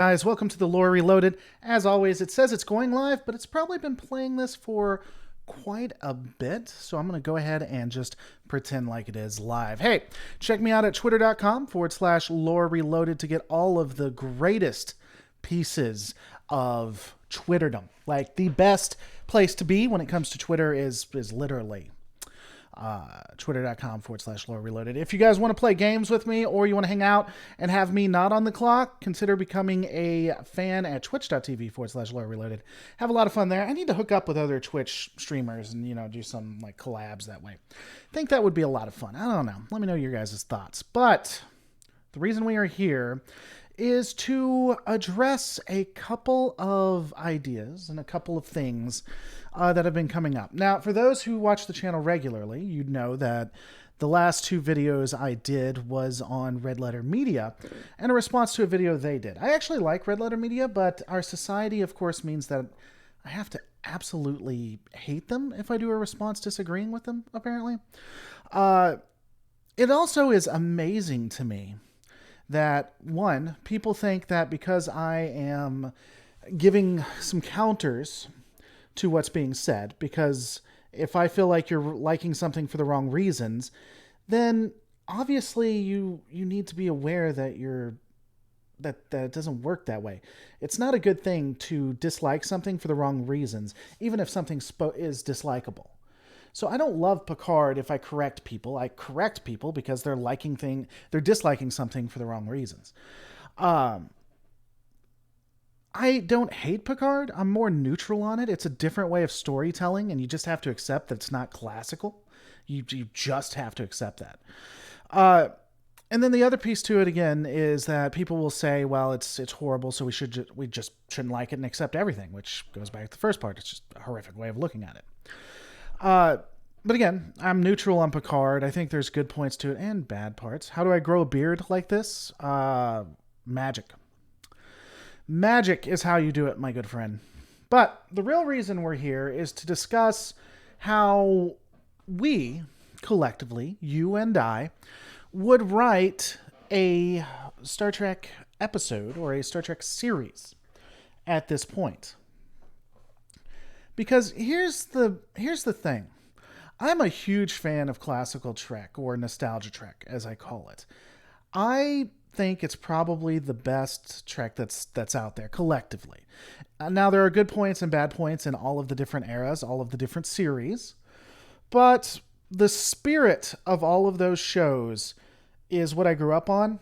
Guys, welcome to the Lore Reloaded. As always, it says it's going live, but it's probably been playing this for quite a bit, so I'm going to go ahead and just pretend like it is live. Hey, check me out at twitter.com/Lore Reloaded to get all of the greatest pieces of Twitterdom. Like, the best place to be when it comes to Twitter is literally twitter.com/Lore Reloaded. If you guys want to play games with me or you want to hang out and have me not on the clock, consider becoming a fan at twitch.tv/Lore Reloaded. Have a lot of fun there. I need to hook up with other Twitch streamers and, do some like collabs that way. I think that would be a lot of fun. I don't know. Let me know your guys' thoughts. But the reason we are here is to address a couple of ideas and a couple of things that have been coming up. Now, for those who watch the channel regularly, you'd know that the last two videos I did was on Red Letter Media and a response to a video they did. I actually like Red Letter Media, but our society, of course, means that I have to absolutely hate them if I do a response disagreeing with them, apparently. It also is amazing to me that, one, people think that because I am giving some counters to what's being said, because if I feel like you're liking something for the wrong reasons, then obviously you need to be aware that that it doesn't work that way. It's not a good thing to dislike something for the wrong reasons, even if something is dislikable. So I don't love Picard if I correct people. I correct people because they're disliking something for the wrong reasons. I don't hate Picard. I'm more neutral on it. It's a different way of storytelling, and you just have to accept that it's not classical. You just have to accept that. And then the other piece to it again is that people will say, "Well, it's horrible, so we just shouldn't like it and accept everything," which goes back to the first part. It's just a horrific way of looking at it. But again, I'm neutral on Picard. I think there's good points to it and bad parts. How do I grow a beard like this? Magic. Magic is how you do it, my good friend. But the real reason we're here is to discuss how we, collectively, you and I, would write a Star Trek episode or a Star Trek series at this point. Because here's the thing. I'm a huge fan of classical Trek, or nostalgia Trek, as I call it. I think it's probably the best Trek that's out there, collectively. Now, there are good points and bad points in all of the different eras, all of the different series. But the spirit of all of those shows is what I grew up on.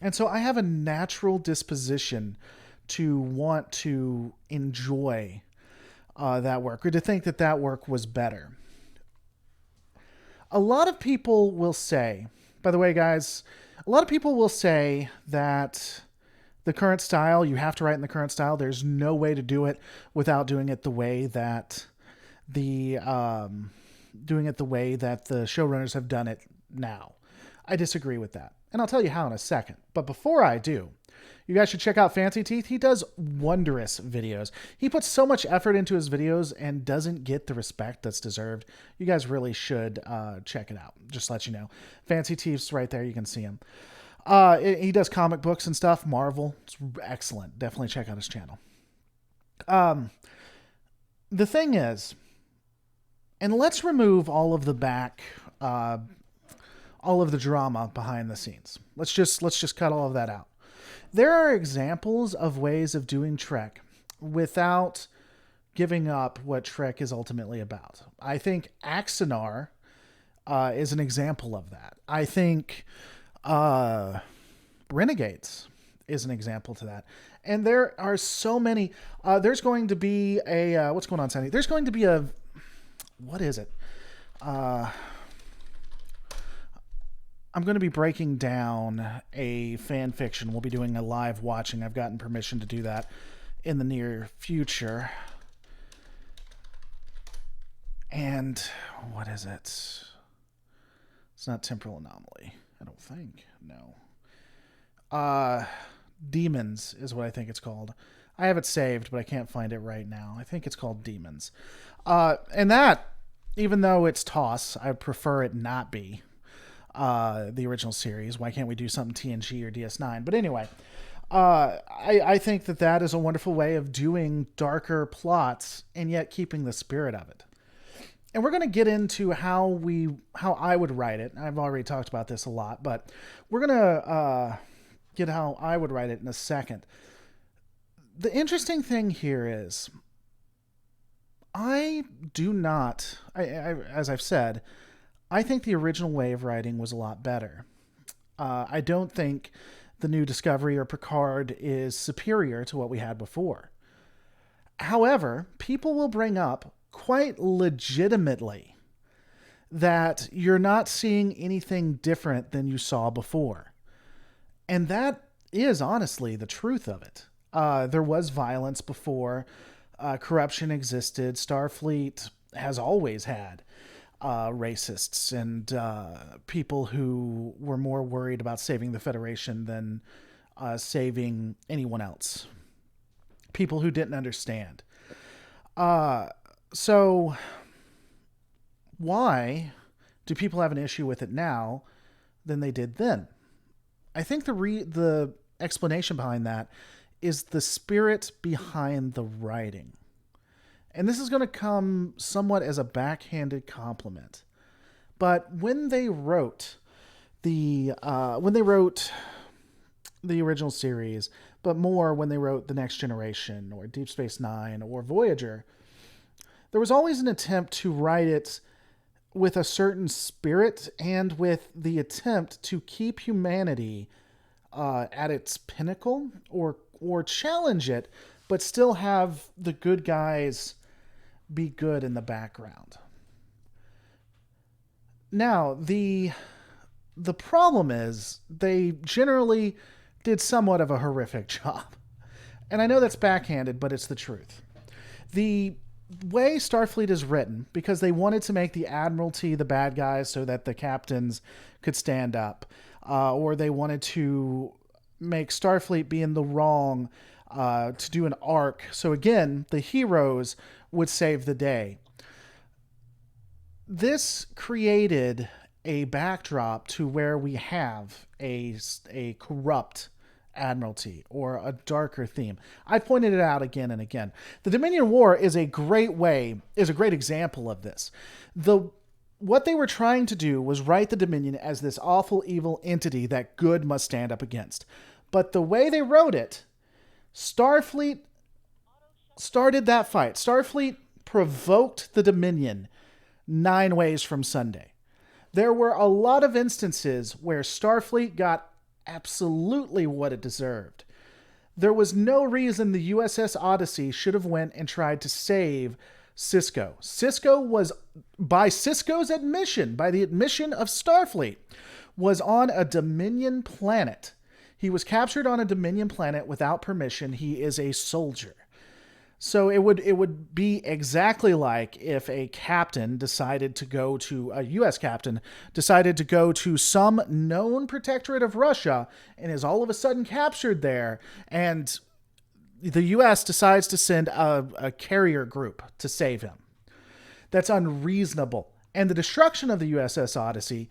And so I have a natural disposition to want to enjoy that work, or to think that work was better. A lot of people will say, by the way, guys, a lot of people will say that the current style, you have to write in the current style. There's no way to do it without doing it the way that the showrunners have done it now. I disagree with that, and I'll tell you how in a second. But before I do, you guys should check out Fancy Teeth. He does wondrous videos. He puts so much effort into his videos and doesn't get the respect that's deserved. You guys really should check it out. Just let you know. Fancy Teeth's right there. You can see him. He does comic books and stuff. Marvel. It's excellent. Definitely check out his channel. The thing is, and let's remove all of the all of the drama behind the scenes. Let's just cut all of that out. There are examples of ways of doing Trek without giving up what Trek is ultimately about. I think Axanar is an example of that. I think Renegades is an example to that. And there are so many. There's going to be a... what's going on, Sandy? There's going to be a... What is it? I'm going to be breaking down a fan fiction. We'll be doing a live watching. I've gotten permission to do that in the near future. And what is it? It's not Temporal Anomaly, I don't think. No. Demons is what I think it's called. I have it saved, but I can't find it right now. I think it's called Demons. And that, even though it's TOS, I prefer it not be the original series. Why can't we do something TNG or DS9? But anyway, I think that that is a wonderful way of doing darker plots and yet keeping the spirit of it. And we're going to get into how I would write it. I've already talked about this a lot, but we're going to get how I would write it in a second. The interesting thing here is I do not, as I've said, I think the original way of writing was a lot better. I don't think the new Discovery or Picard is superior to what we had before. However, people will bring up quite legitimately that you're not seeing anything different than you saw before. And that is honestly the truth of it. There was violence before. Corruption existed. Starfleet has always had racists and people who were more worried about saving the Federation than saving anyone else. People who didn't understand. So why do people have an issue with it now than they did then? I think the explanation behind that is the spirit behind the writing. And this is going to come somewhat as a backhanded compliment. But when they wrote the original series, but more when they wrote The Next Generation or Deep Space Nine or Voyager, there was always an attempt to write it with a certain spirit and with the attempt to keep humanity at its pinnacle or challenge it, but still have the good guys be good in the background. Now, the problem is they generally did somewhat of a horrific job. And I know that's backhanded, but it's the truth. The way Starfleet is written, because they wanted to make the Admiralty the bad guys so that the captains could stand up, or they wanted to make Starfleet be in the wrong to do an arc. So again, the heroes would save the day. This created a backdrop to where we have a corrupt Admiralty or a darker theme. I pointed it out again and again. The Dominion War is a great example of this. What they were trying to do was write the Dominion as this awful, evil entity that good must stand up against. But the way they wrote it, Starfleet started that fight. Starfleet provoked the Dominion 9 ways from Sunday. There were a lot of instances where Starfleet got absolutely what it deserved. There was no reason the USS Odyssey should have went and tried to save Sisko. Sisko was, by Sisko's admission, by the admission of Starfleet, was on a Dominion planet. He was captured on a Dominion planet without permission. He is a soldier. So it would be exactly like if a captain decided to go to, a U.S. captain decided to go to some known protectorate of Russia and is all of a sudden captured there, and the U.S. decides to send a carrier group to save him. That's unreasonable. And the destruction of the USS Odyssey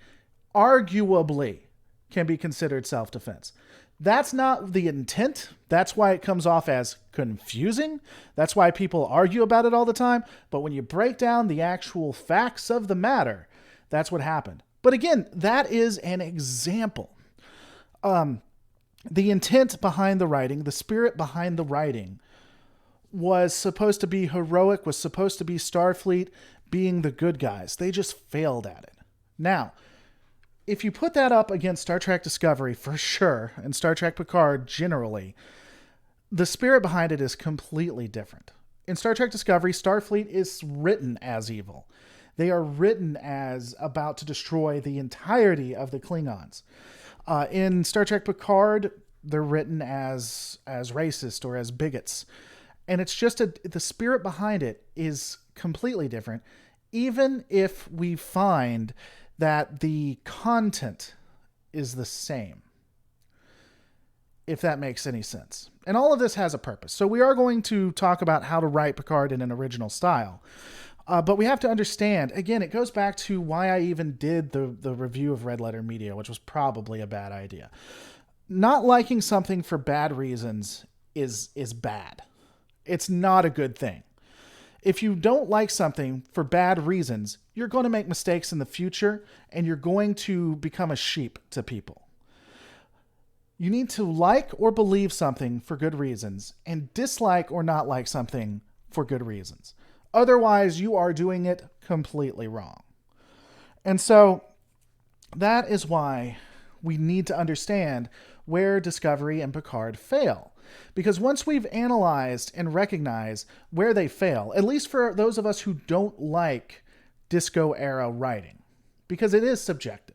arguably can be considered self-defense. That's not the intent. That's why it comes off as confusing. That's why people argue about it all the time. But when you break down the actual facts of the matter, that's what happened. But again, that is an example. The intent behind the writing, the spirit behind the writing, was supposed to be heroic, was supposed to be Starfleet being the good guys. They just failed at it. Now, if you put that up against Star Trek Discovery, for sure, and Star Trek Picard generally, the spirit behind it is completely different. In Star Trek Discovery, Starfleet is written as evil. They are written as about to destroy the entirety of the Klingons. In Star Trek Picard, they're written as racist or as bigots. And it's just the spirit behind it is completely different, even if we find that the content is the same, if that makes any sense. And all of this has a purpose. So we are going to talk about how to write Picard in an original style. But we have to understand, again, it goes back to why I even did the review of Red Letter Media, which was probably a bad idea. not liking something for bad reasons is bad. It's not a good thing. If you don't like something for bad reasons, you're going to make mistakes in the future and you're going to become a sheep to people. You need to like or believe something for good reasons and dislike or not like something for good reasons. Otherwise, you are doing it completely wrong. And so that is why we need to understand where Discovery and Picard fail. Because once we've analyzed and recognized where they fail, at least for those of us who don't like disco era writing, because it is subjective.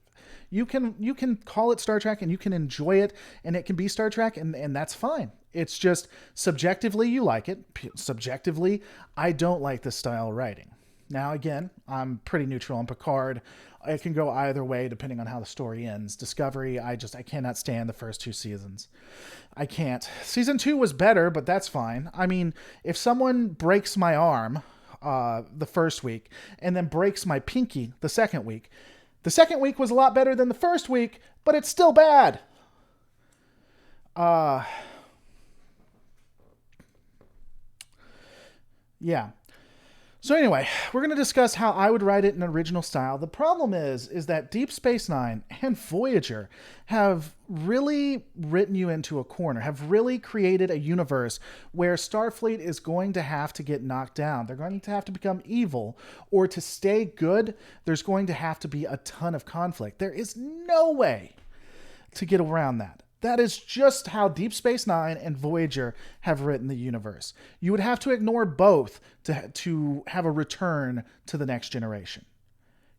You can call it Star Trek and you can enjoy it and it can be Star Trek and that's fine. It's just subjectively you like it. Subjectively, I don't like this style of writing. Now, again, I'm pretty neutral on Picard. It can go either way depending on how the story ends. Discovery, I cannot stand the first 2 seasons. I can't. Season 2 was better, but that's fine. I mean, if someone breaks my arm the first week and then breaks my pinky the second week was a lot better than the first week, but it's still bad. Yeah. So anyway, we're going to discuss how I would write it in original style. The problem is that Deep Space Nine and Voyager have really written you into a corner, have really created a universe where Starfleet is going to have to get knocked down. They're going to have to become evil, or to stay good, there's going to have to be a ton of conflict. There is no way to get around that. That is just how Deep Space Nine and Voyager have written the universe. You would have to ignore both to have a return to the next generation.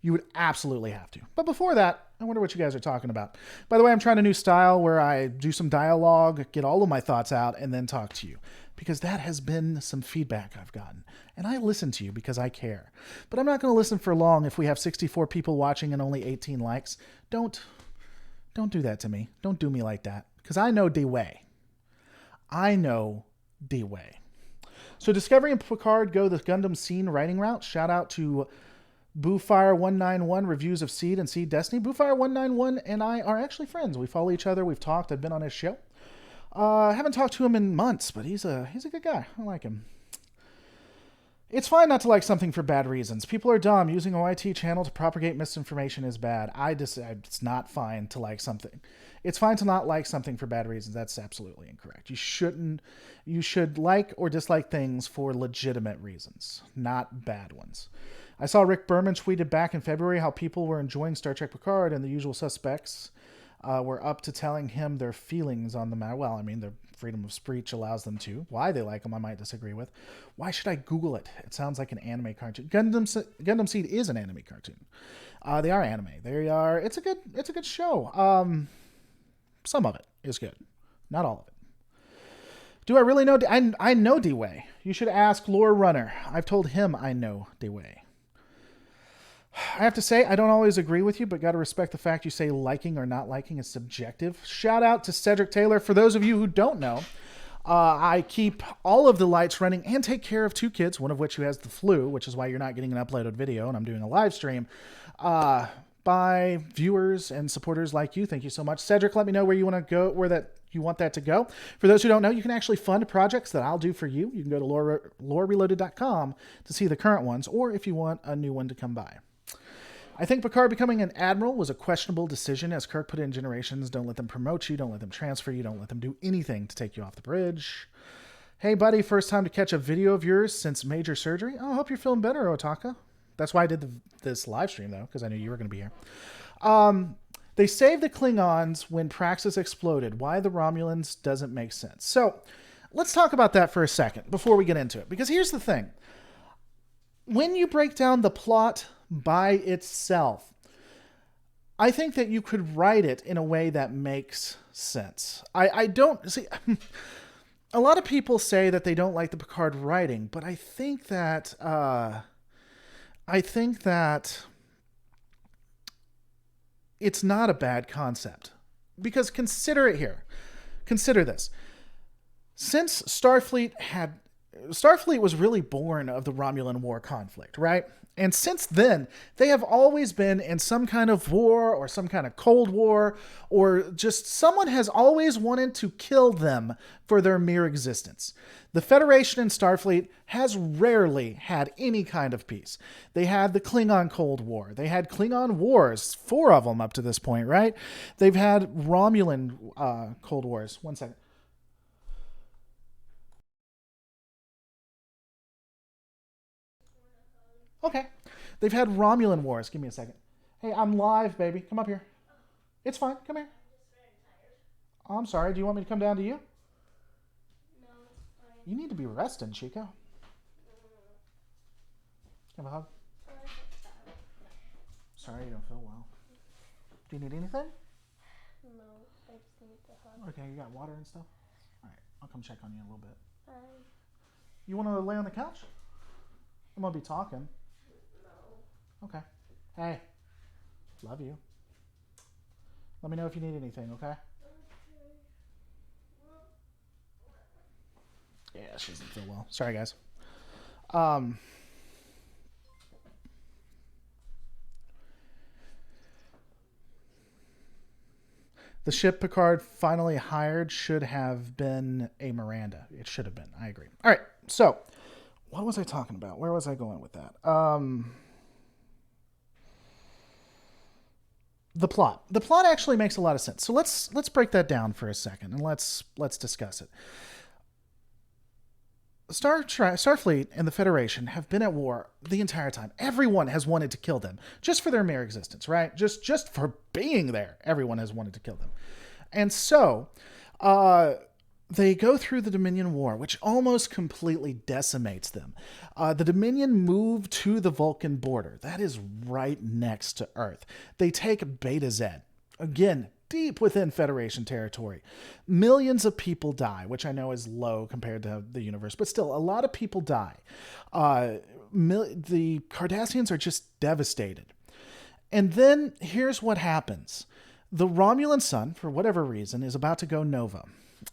You would absolutely have to. But before that, I wonder what you guys are talking about. By the way, I'm trying a new style where I do some dialogue, get all of my thoughts out, and then talk to you. Because that has been some feedback I've gotten. And I listen to you because I care. But I'm not going to listen for long if we have 64 people watching and only 18 likes. Don't do that to me. Don't do me like that. Because I know D-Way. I know D-Way. So Discovery and Picard go the Gundam scene writing route. Shout out to Boofire191, reviews of Seed and Seed Destiny. Boofire191 and I are actually friends. We follow each other. We've talked. I've been on his show. I haven't talked to him in months, but he's a good guy. I like him. It's fine not to like something for bad reasons. People are dumb. Using a YT channel to propagate misinformation is bad. It's not fine to like something. It's fine to not like something for bad reasons. That's absolutely incorrect. You should like or dislike things for legitimate reasons, not bad ones. I saw Rick Berman tweeted back in February how people were enjoying Star Trek Picard and the usual suspects were up to telling him their feelings on the matter. Well, I mean, their freedom of speech allows them to. Why they like them, I might disagree with. Why should I Google it? It sounds like an anime cartoon. Gundam Seed is an anime cartoon. They are anime. They are. It's a good show. Some of it is good, not all of it. Do I really know? I know D-Way. You should ask Showrunner. I've told him I know D-Way. I have to say, I don't always agree with you, but got to respect the fact you say liking or not liking is subjective. Shout out to Cedric Taylor. For those of you who don't know, I keep all of the lights running and take care of 2 kids, one of which who has the flu, which is why you're not getting an uploaded video, and I'm doing a live stream, by viewers and supporters like you. Thank you so much. Cedric, let me know where you want to go, you want that to go. For those who don't know, you can actually fund projects that I'll do for you. You can go to lorereloaded.com to see the current ones, or if you want a new one to come by. I think Picard becoming an admiral was a questionable decision. As Kirk put in Generations, don't let them promote you, don't let them transfer you, don't let them do anything to take you off the bridge. Hey, buddy, first time to catch a video of yours since major surgery. Oh, I hope you're feeling better, Otaka. That's why I did this live stream, though, because I knew you were going to be here. They saved the Klingons when Praxis exploded. Why the Romulans doesn't make sense. So let's talk about that for a second before we get into it. Because here's the thing. When you break down the plot by itself, I think that you could write it in a way that makes sense. I don't see. A lot of people say that they don't like the Picard writing, but I think that it's not a bad concept. Because consider it here. Consider this. Since Starfleet Starfleet was really born of the Romulan War conflict, right? And since then, they have always been in some kind of war or some kind of Cold War, or just someone has always wanted to kill them for their mere existence. The Federation and Starfleet has rarely had any kind of peace. They had the Klingon Cold War. They had Klingon Wars, 4 of them up to this point, right? They've had Romulan Cold Wars. One second. Okay. They've had Romulan Wars. Give me a second. Hey, I'm live, baby. Come up here. It's fine. Come here. Oh, I'm sorry. Do you want me to come down to you? You need to be resting, Chico. Have a hug. Sorry you don't feel well. Do you need anything? No, I just need the hug. Okay, you got water and stuff? Alright, I'll come check on you in a little bit. Bye. You want to lay on the couch? I'm going to be talking. No. Okay. Hey. Love you. Let me know if you need anything, okay? Yeah, she doesn't feel well. Sorry, guys. The ship Picard finally hired should have been a Miranda. It should have been. I agree. All right. So, what was I talking about? Where was I going with that? The plot. The plot actually makes a lot of sense. So let's break that down for a second and let's discuss it. Starfleet and the Federation have been at war the entire time. Everyone has wanted to kill them just for their mere existence, right? Just for being there. Everyone has wanted to kill them. And so they go through the Dominion War, which almost completely decimates them. The Dominion move to the Vulcan border. That is right next to Earth. They take Beta Z. Again, deep within Federation territory. Millions of people die, which I know is low compared to the universe, but still, a lot of people die. The Cardassians are just devastated. And then here's what happens. The Romulan sun, for whatever reason, is about to go nova.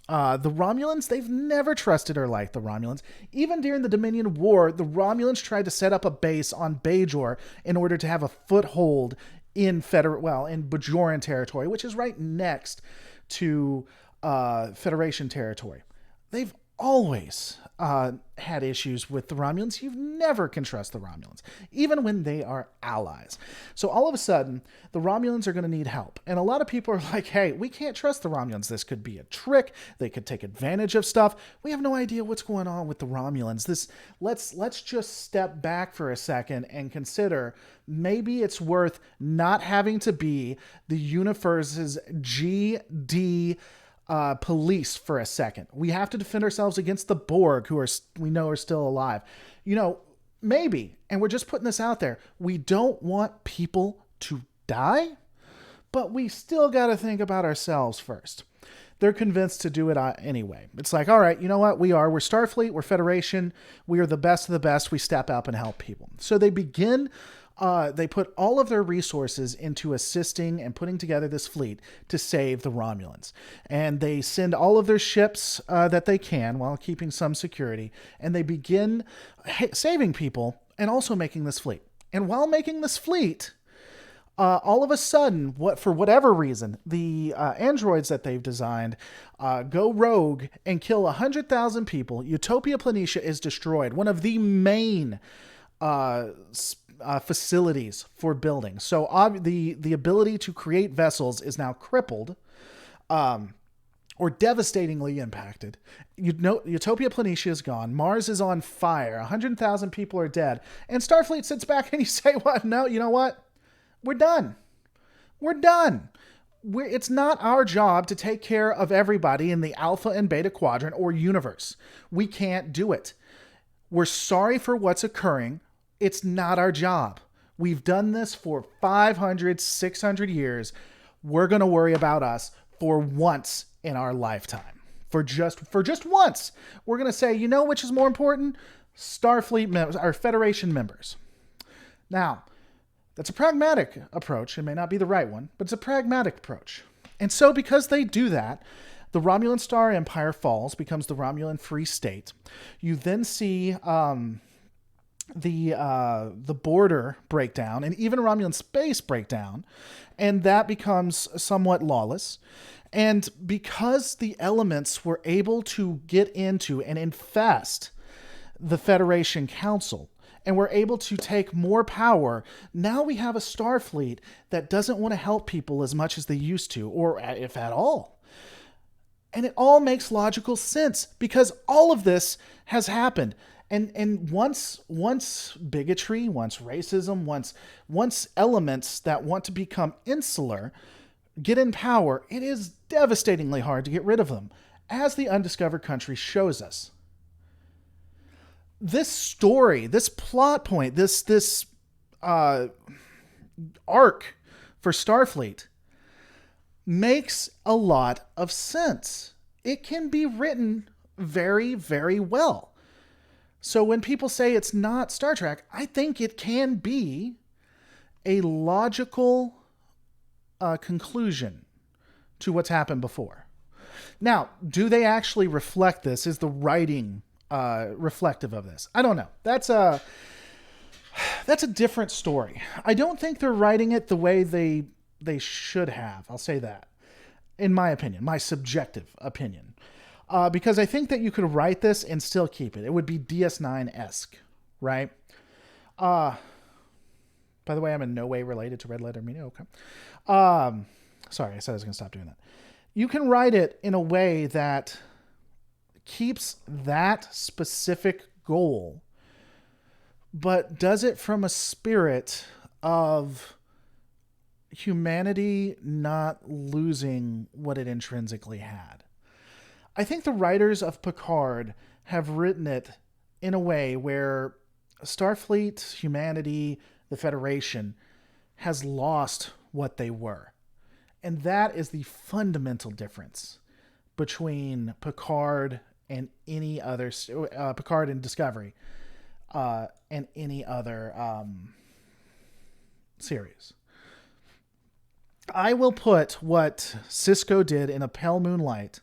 The Romulans, they've never trusted or liked the Romulans. Even during the Dominion War, the Romulans tried to set up a base on Bajor in order to have a foothold in Bajoran territory, which is right next to Federation territory. They've always had issues with the Romulans. You never can trust the Romulans, even when they are allies. So all of a sudden, the Romulans are going to need help. And a lot of people are like, hey, we can't trust the Romulans. This could be a trick. They could take advantage of stuff. We have no idea what's going on with the Romulans. Let's just step back for a second and consider maybe it's worth not having to be the universe's GD police for a second. We have to defend ourselves against the Borg, who we know are still alive. Maybe, and we're just putting this out there, we don't want people to die, but we still got to think about ourselves first. They're convinced to do it anyway. It's like, all right, you know what? We're Starfleet, we're Federation, we are the best of the best, we step up and help people. So they begin they put all of their resources into assisting and putting together this fleet to save the Romulans. And they send all of their ships that they can while keeping some security. And they begin saving people and also making this fleet. And while making this fleet, all of a sudden, for whatever reason, the androids that they've designed go rogue and kill 100,000 people. Utopia Planitia is destroyed. One of the main facilities for building. So the ability to create vessels is now crippled or devastatingly impacted. Utopia Planitia is gone. Mars is on fire. 100,000 people are dead. And Starfleet sits back and you say, what? No, you know what? We're done. We're done. It's not our job to take care of everybody in the Alpha and Beta Quadrant or universe. We can't do it. We're sorry for what's occurring. It's not our job. We've done this for 500, 600 years. We're going to worry about us for once in our lifetime. For just once. We're going to say, you know which is more important? Starfleet members, our Federation members. Now, that's a pragmatic approach. It may not be the right one, but it's a pragmatic approach. And so because they do that, The Romulan Star Empire falls, becomes the Romulan Free State. You then see the border breakdown and even Romulan space breakdown, and that becomes somewhat lawless. And because the elements were able to get into and infest the Federation Council and were able to take more power, now we have a Starfleet that doesn't want to help people as much as they used to, or if at all. And it all makes logical sense because all of this has happened. And once bigotry, once racism, once elements that want to become insular get in power, it is devastatingly hard to get rid of them, as the Undiscovered Country shows us. This story, this plot point, this arc for Starfleet makes a lot of sense. It can be written very, very well. So when people say it's not Star Trek, I think it can be a logical conclusion to what's happened before. Now, do they actually reflect this? Is the writing reflective of this? I don't know. That's a different story. I don't think they're writing it the way they should have. I'll say that. In my opinion, my subjective opinion. Because I think that you could write this and still keep it. It would be DS9-esque, right? By the way, I'm in no way related to Red Letter Media. Okay. Sorry, I said I was going to stop doing that. You can write it in a way that keeps that specific goal, but does it from a spirit of humanity not losing what it intrinsically had. I think the writers of Picard have written it in a way where Starfleet, humanity, the Federation has lost what they were. And that is the fundamental difference between Picard and any other, Picard and Discovery, and any other series. I will put what Sisko did in A Pale Moonlight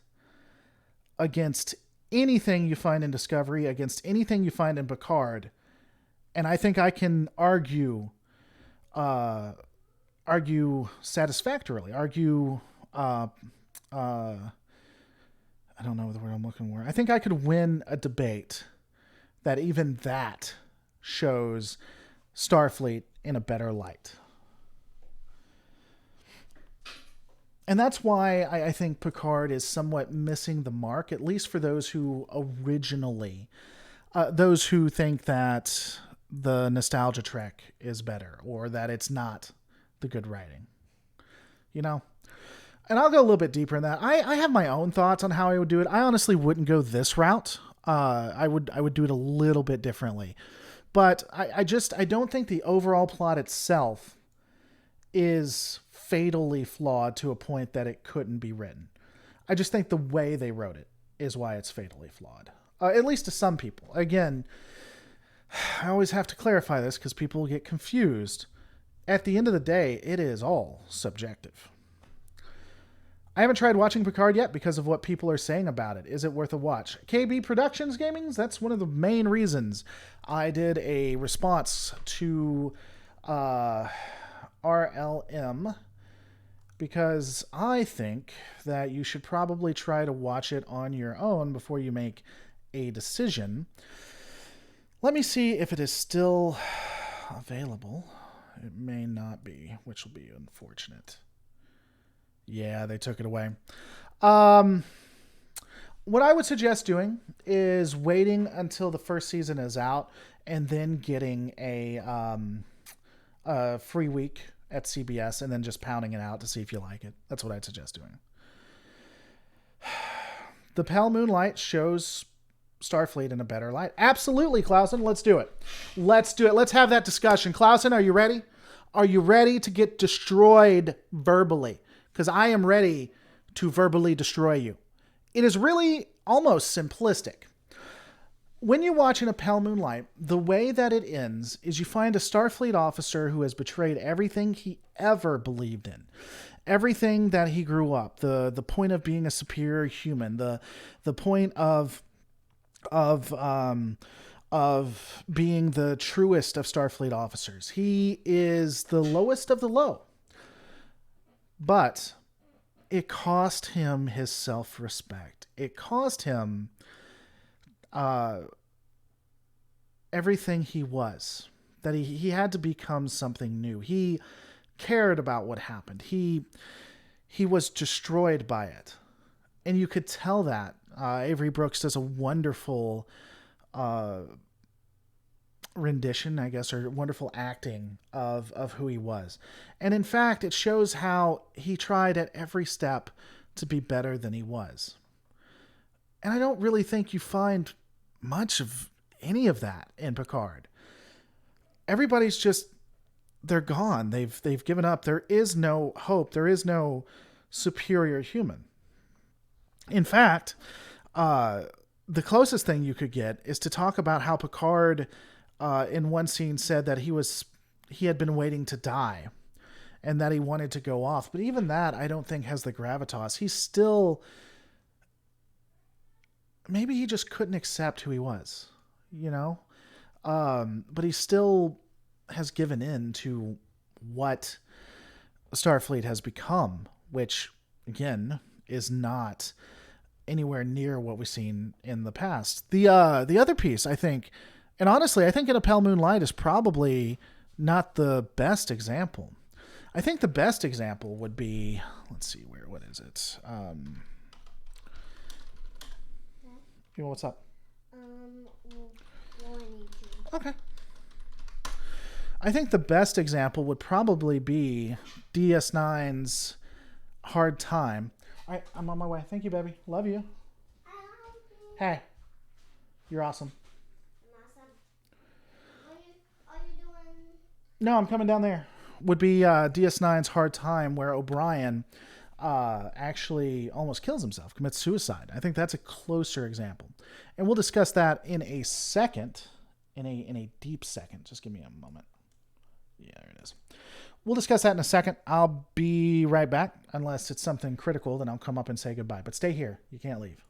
against anything you find in Discovery, against anything you find in Picard, and I think I can argue satisfactorily. I don't know the word I'm looking for. I think I could win a debate that even that shows Starfleet in a better light. And that's why I think Picard is somewhat missing the mark, at least for those who originally, those who think that the nostalgia trek is better or that it's not the good writing. You know? And I'll go a little bit deeper in that. I have my own thoughts on how I would do it. I honestly wouldn't go this route. I would do it a little bit differently. But I don't think the overall plot itself is fatally flawed to a point that it couldn't be written. I just think the way they wrote it is why it's fatally flawed. At least to some people. Again, I always have to clarify this because people get confused. At the end of the day, it is all subjective. I haven't tried watching Picard yet because of what people are saying about it. Is it worth a watch? KB Productions Gaming, that's one of the main reasons I did a response to RLM, because I think that you should probably try to watch it on your own before you make a decision. Let me see if it is still available. It may not be, which will be unfortunate. Yeah, they took it away. What I would suggest doing is waiting until the first season is out and then getting a free week at CBS and then just pounding it out to see if you like it. That's what I'd suggest doing. The Pale Moonlight shows Starfleet in a better light. Absolutely, Clausen. Let's do it. Let's do it. Let's have that discussion. Clausen, are you ready? Are you ready to get destroyed verbally? Because I am ready to verbally destroy you. It is really almost simplistic. When you watch in A Pale Moonlight, the way that it ends is you find a Starfleet officer who has betrayed everything he ever believed in. everything that he grew up, the point of being a superior human, the point of of being the truest of Starfleet officers. He is the lowest of the low. But it cost him his self-respect. It cost him uh, everything he was. That he had to become something new. He cared about what happened. He was destroyed by it, and you could tell that. Avery Brooks does a wonderful uh, rendition, I guess, or wonderful acting of who he was. And in fact, it shows how he tried at every step to be better than he was. And I don't really think you find much of any of that in Picard. Everybody's just they're gone. They've given up. There is no hope. There is no superior human. In fact, the closest thing you could get is to talk about how Picard, in one scene, said that he had been waiting to die, and that he wanted to go off. But even that, I don't think has the gravitas. He's still maybe he just couldn't accept who he was, you know. But he still has given in to what Starfleet has become, which again is not anywhere near what we've seen in the past. The other piece, I think, and honestly, I think In a Pale Moonlight is probably not the best example. I think the best example would be, let's see, what is it? You know, what's up? Well, I need to. Okay. I think the best example would probably be DS9's Hard Time. All right, I'm on my way. Thank you, baby. Love you. Hey, you're awesome. Are you doing? No, I'm coming down there. Would be DS9's Hard Time, where O'Brien actually almost kills himself, commits suicide. I think that's a closer example, and we'll discuss that in a second, in a deep second. Just give me a moment. Yeah, there it is. We'll discuss that in a second. I'll be right back. Unless it's something critical, then I'll come up and say goodbye. But stay here. You can't leave.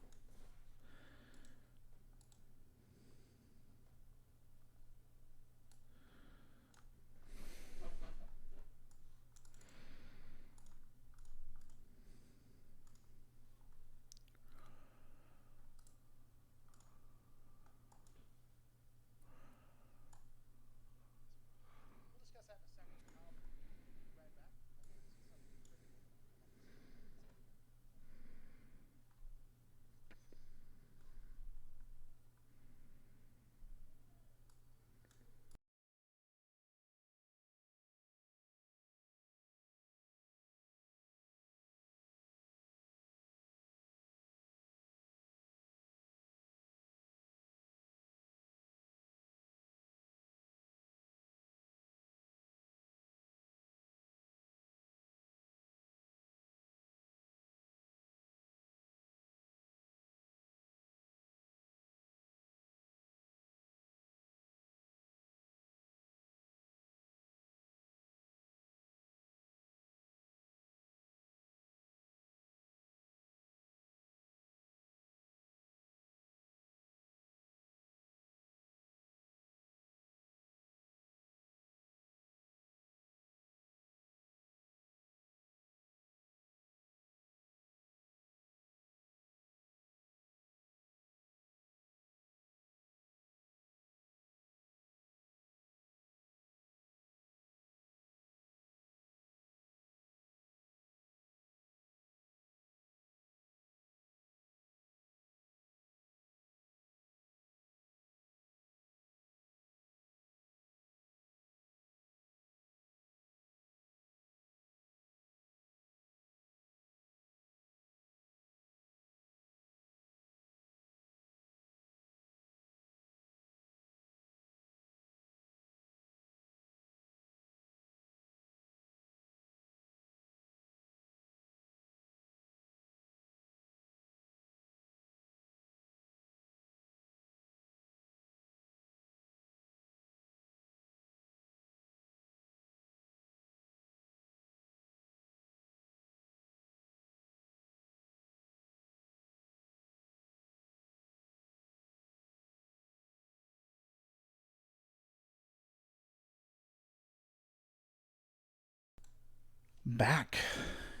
back.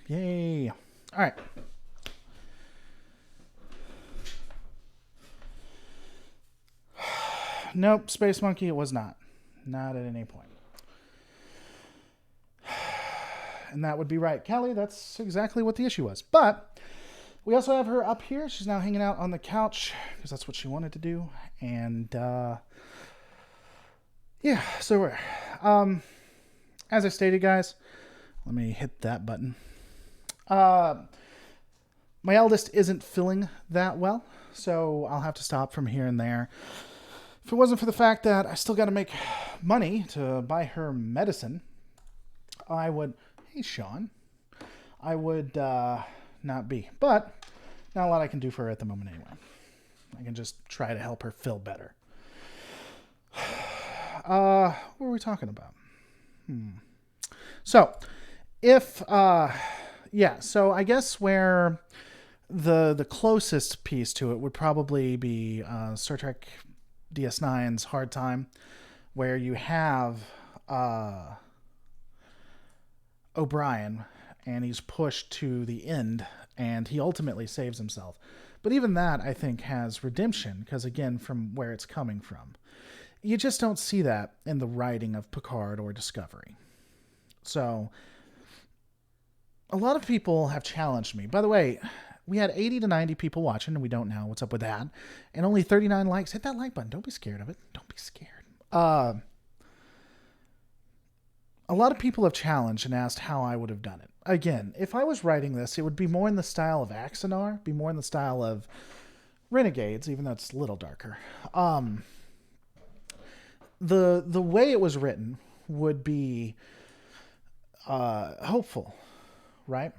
Yay. All right. Nope, Space Monkey, it was not. Not at any point. And that would be right. Kelly, that's exactly what the issue was. But we also have her up here. She's now hanging out on the couch because that's what she wanted to do. And, yeah, so we're... as I stated, guys, let me hit that button. My eldest isn't feeling that well, so I'll have to stop from here and there. If it wasn't for the fact that I still got to make money to buy her medicine, I would... Hey, Sean. I would not be. But not a lot I can do for her at the moment anyway. I can just try to help her feel better. What were we talking about? So, if... so I guess where the closest piece to it would probably be Star Trek DS9's Hard Time, where you have O'Brien, and he's pushed to the end, and he ultimately saves himself. But even that, I think, has redemption, because again, from where it's coming from. You just don't see that in the writing of Picard or Discovery. So, a lot of people have challenged me. By the way, we had 80 to 90 people watching, and we don't know what's up with that. And only 39 likes. Hit that like button. Don't be scared of it. Don't be scared. A lot of people have challenged and asked how I would have done it. Again, if I was writing this, it would be more in the style of Axanar, be more in the style of Renegades, even though it's a little darker. The way it was written would be hopeful, right?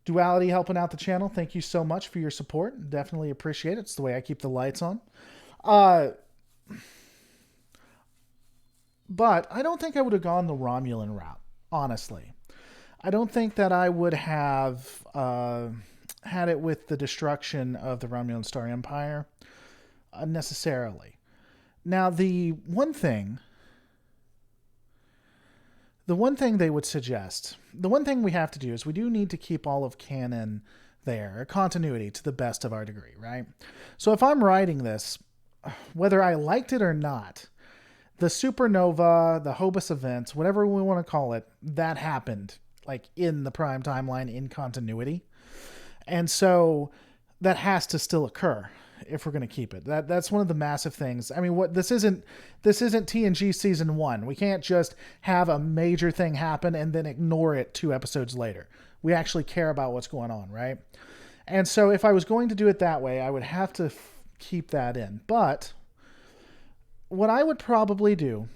Duality helping out the channel. Thank you so much for your support. Definitely appreciate it. It's the way I keep the lights on. But I don't think I would have gone the Romulan route, honestly. I don't think that I would have had it with the destruction of the Romulan Star Empire necessarily. Now, the one thing they would suggest, the one thing we have to do is we do need to keep all of canon there, continuity to the best of our degree, right? So if I'm writing this, whether I liked it or not, the supernova, the Hobus events, whatever we want to call it, that happened like in the prime timeline in continuity. And so that has to still occur if we're going to keep it. That's one of the massive things. I mean, what this isn't TNG season 1. We can't just have a major thing happen and then ignore it 2 episodes later. We actually care about what's going on, right? And so if I was going to do it that way, I would have to keep that in. But what I would probably do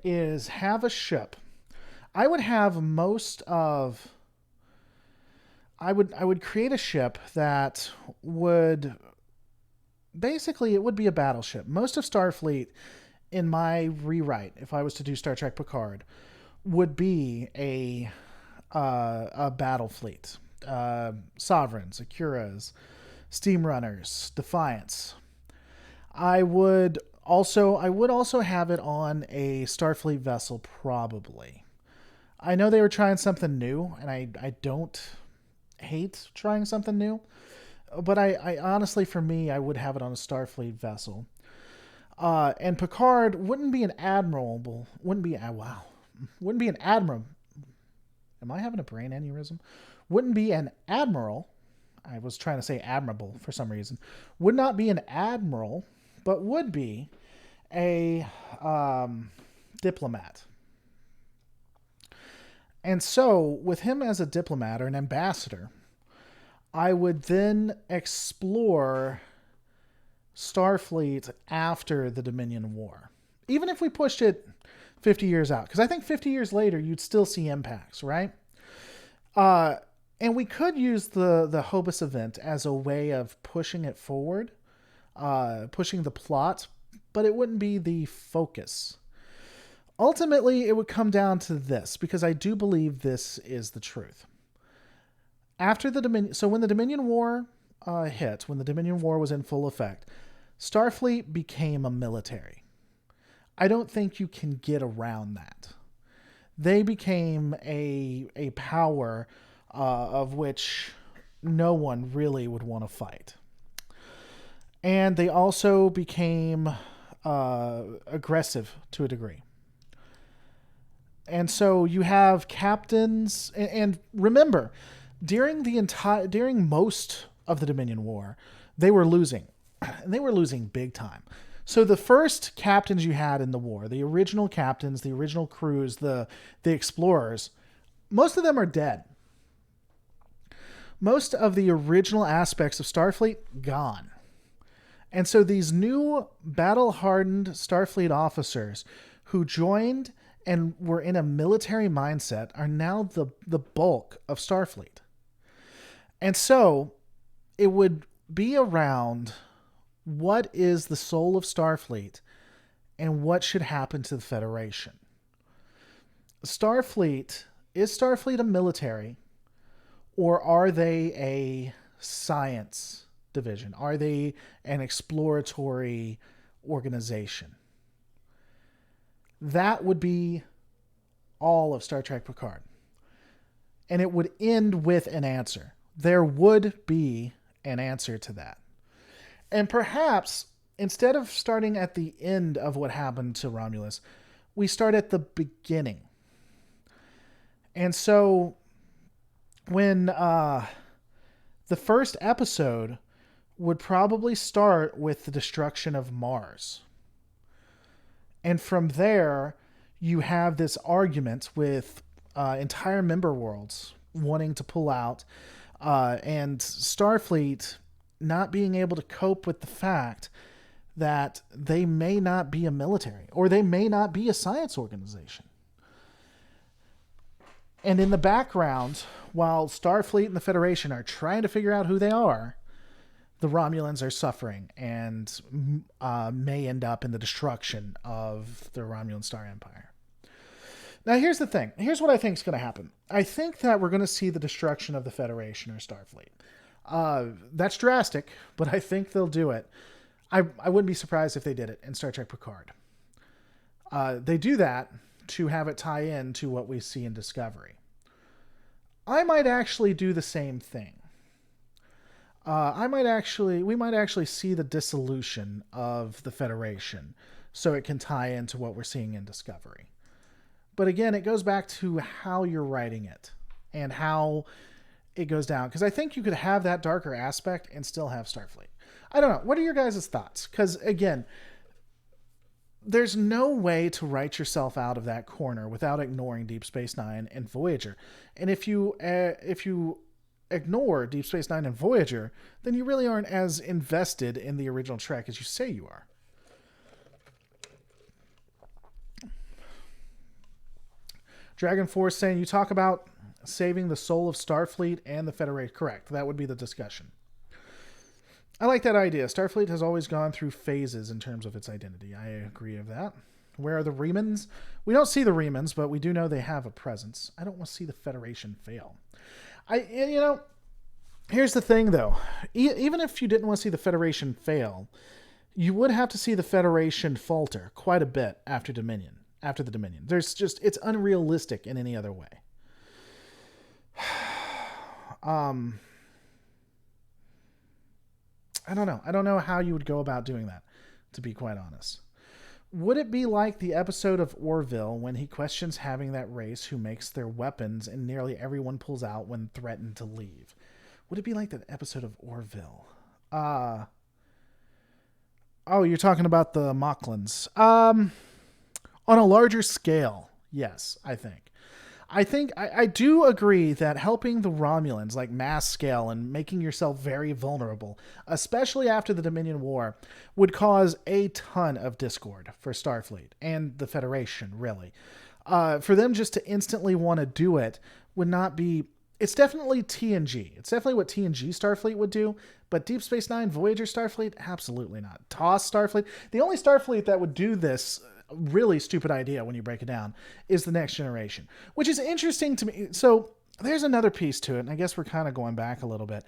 is have a ship. I would have I would create a ship that would basically, it would be a battleship. Most of Starfleet in my rewrite, if I was to do Star Trek Picard, would be a battle fleet. Sovereigns, Akuras, Steamrunners, Defiance. I would also have it on a Starfleet vessel, probably. I know they were trying something new, and I don't hate trying something new, but I honestly, for me, I would have it on a Starfleet vessel. And Picard wouldn't be an admiral. Wouldn't be an admiral. Am I having a brain aneurysm? Wouldn't be an admiral. I was trying to say admirable for some reason. Would not be an admiral, but would be a diplomat. And so, with him as a diplomat or an ambassador, I would then explore Starfleet after the Dominion War. Even if we pushed it 50 years out. Because I think 50 years later, you'd still see impacts, right? And we could use the Hobus event as a way of pushing it forward, pushing the plot, but it wouldn't be the focus. Ultimately, it would come down to this, because I do believe this is the truth. After the Dominion, so when the Dominion War hit, when the Dominion War was in full effect, Starfleet became a military. I don't think you can get around that. they became a power of which no one really would want to fight. And they also became aggressive to a degree. And so you have captains, and remember, during most of the Dominion War, they were losing, and they were losing big time. So the first captains you had in the war, the original captains, the original crews, the explorers, most of them are dead. Most of the original aspects of Starfleet gone. And so these new battle-hardened Starfleet officers who joined and were in a military mindset are now the bulk of Starfleet. And so it would be around what is the soul of Starfleet and what should happen to the Federation. Is Starfleet a military, or are they a science division? Are they an exploratory organization? That would be all of Star Trek Picard. And it would end with an answer. There would be an answer to that. And perhaps, instead of starting at the end of what happened to Romulus, we start at the beginning. And so, when the first episode would probably start with the destruction of Mars. And from there, you have this argument with entire member worlds wanting to pull out, and Starfleet not being able to cope with the fact that they may not be a military, or they may not be a science organization. And in the background, while Starfleet and the Federation are trying to figure out who they are, the Romulans are suffering and may end up in the destruction of the Romulan Star Empire. Now, here's the thing. Here's what I think is going to happen. I think that we're going to see the destruction of the Federation or Starfleet. That's drastic, but I think they'll do it. I wouldn't be surprised if they did it in Star Trek Picard. They do that to have it tie in to what we see in Discovery. I might actually do the same thing. We might actually see the dissolution of the Federation so it can tie into what we're seeing in Discovery. But again, it goes back to how you're writing it and how it goes down. Because I think you could have that darker aspect and still have Starfleet. I don't know. What are your guys' thoughts? Because again, there's no way to write yourself out of that corner without ignoring Deep Space Nine and Voyager. And if you ignore Deep Space Nine and Voyager, then you really aren't as invested in the original Trek as you say you are. Dragon Force saying, you talk about saving the soul of Starfleet and the Federation. Correct. That would be the discussion. I like that idea. Starfleet has always gone through phases in terms of its identity. I agree with that. Where are the Remans? We don't see the Remans, but we do know they have a presence. I don't want to see the Federation fail. Here's the thing, though. Even if you didn't want to see the Federation fail, you would have to see the Federation falter quite a bit after the Dominion. It's unrealistic in any other way. I don't know. I don't know how you would go about doing that, to be quite honest. Would it be like the episode of Orville when he questions having that race who makes their weapons and nearly everyone pulls out when threatened to leave? Would it be like that episode of Orville? Oh, you're talking about the Mocklins. On a larger scale, yes, I think. I do agree that helping the Romulans, like mass scale and making yourself very vulnerable, especially after the Dominion War, would cause a ton of discord for Starfleet and the Federation, really. For them just to instantly want to do it would not be... It's definitely TNG. It's definitely what TNG Starfleet would do, but Deep Space Nine, Voyager Starfleet, absolutely not. TOS Starfleet, the only Starfleet that would do this really stupid idea when you break it down is the Next Generation, which is interesting to me. So there's another piece to it, and I guess we're kind of going back a little bit.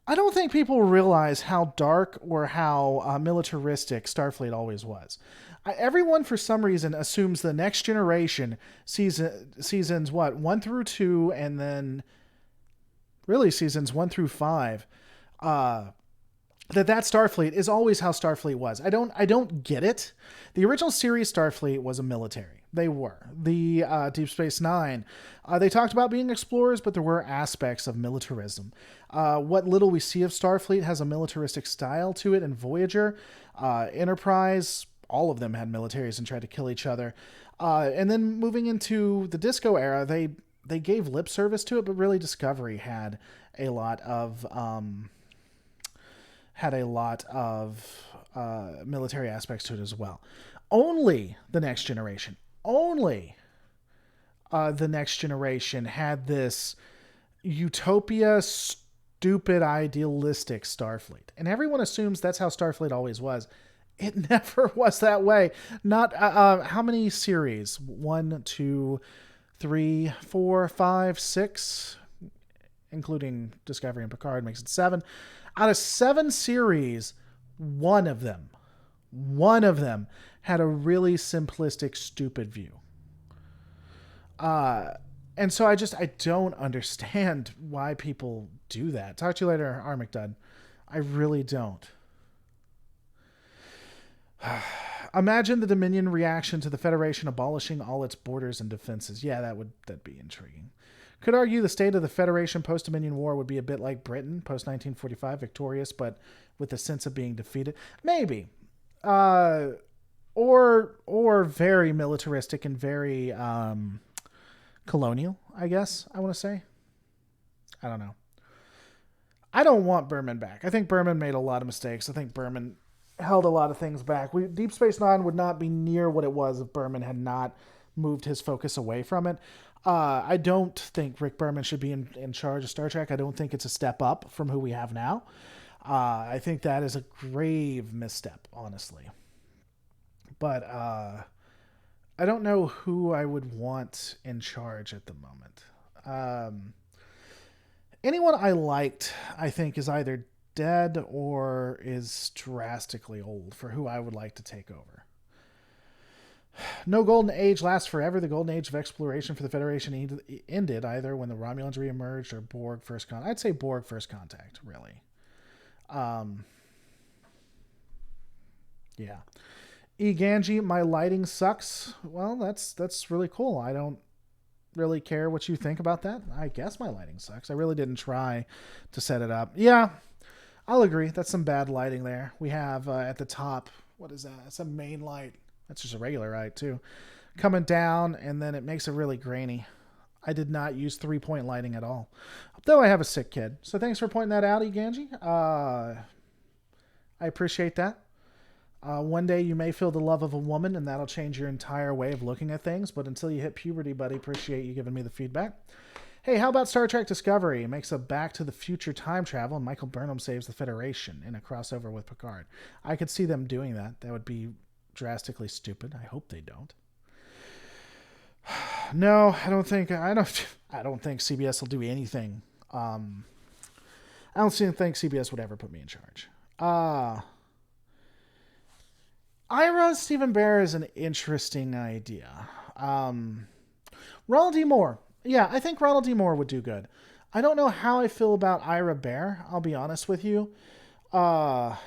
I don't think people realize how dark or how militaristic Starfleet always was. Everyone, for some reason, assumes the Next Generation seasons what 1 through 2, and then really seasons 1 through 5. Uh, that Starfleet is always how Starfleet was. I don't get it. The original series Starfleet was a military. They were. The Deep Space Nine, they talked about being explorers, but there were aspects of militarism. What little we see of Starfleet has a militaristic style to it, and Voyager, Enterprise, all of them had militaries and tried to kill each other. And then moving into the Disco era, they gave lip service to it, but really Discovery had a lot of military aspects to it as well. Only the Next Generation, only the Next Generation had this utopia, stupid, idealistic Starfleet, and everyone assumes that's how Starfleet always was. It never was that way. Not how many series? 1, 2, 3, 4, 5, 6, including Discovery and Picard, makes it 7. Out of 7 series, one of them had a really simplistic, stupid view. And so I don't understand why people do that. Talk to you later, Armicdud. I really don't. Imagine the Dominion reaction to the Federation abolishing all its borders and defenses. Yeah, that'd be intriguing. Could argue the state of the Federation post-Dominion War would be a bit like Britain post-1945, victorious, but with a sense of being defeated. Maybe. Or very militaristic and very colonial, I guess I want to say. I don't know. I don't want Berman back. I think Berman made a lot of mistakes. I think Berman held a lot of things back. Deep Space Nine would not be near what it was if Berman had not moved his focus away from it. I don't think Rick Berman should be in charge of Star Trek. I don't think it's a step up from who we have now. I think that is a grave misstep, honestly. But I don't know who I would want in charge at the moment. Anyone I liked, I think, is either dead or is drastically old for who I would like to take over. No golden age lasts forever. The golden age of exploration for the Federation ended either when the Romulans reemerged or Borg first contact. I'd say Borg first contact, really. Yeah. Ganji, my lighting sucks. Well, that's really cool. I don't really care what you think about that. I guess my lighting sucks. I really didn't try to set it up. Yeah, I'll agree. That's some bad lighting there. We have at the top, what is that? It's a main light. That's just a regular light too. Coming down, and then it makes it really grainy. I did not use 3-point lighting at all. Though I have a sick kid. So thanks for pointing that out, Ganji. I appreciate that. One day you may feel the love of a woman, and that'll change your entire way of looking at things. But until you hit puberty, buddy, appreciate you giving me the feedback. Hey, how about Star Trek Discovery? It makes a Back to the Future time travel, and Michael Burnham saves the Federation in a crossover with Picard. I could see them doing that. That would be drastically stupid. I hope they don't. No, I don't think CBS will do anything. I don't think CBS would ever put me in charge. Ira Stephen Bear is an interesting idea. Ronald D. Moore. Yeah, I think Ronald D. Moore would do good. I don't know how I feel about Ira Bear, I'll be honest with you. I'm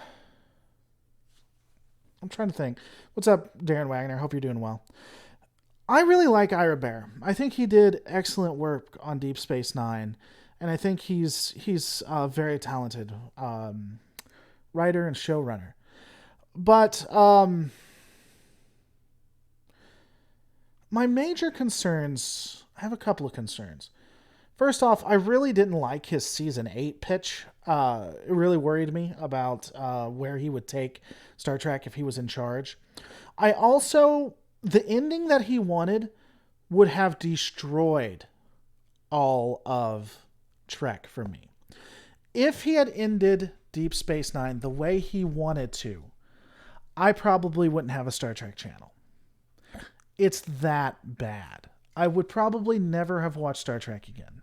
trying to think. What's up, Darren Wagner? Hope you're doing well. I really like Ira Bear. I think he did excellent work on Deep Space Nine, and I think he's a very talented writer and showrunner. But my major concerns, I have a couple of concerns. First off, I really didn't like his season 8 pitch. It really worried me about where he would take Star Trek if he was in charge. The ending that he wanted would have destroyed all of Trek for me. If he had ended Deep Space Nine the way he wanted to, I probably wouldn't have a Star Trek channel. It's that bad. I would probably never have watched Star Trek again.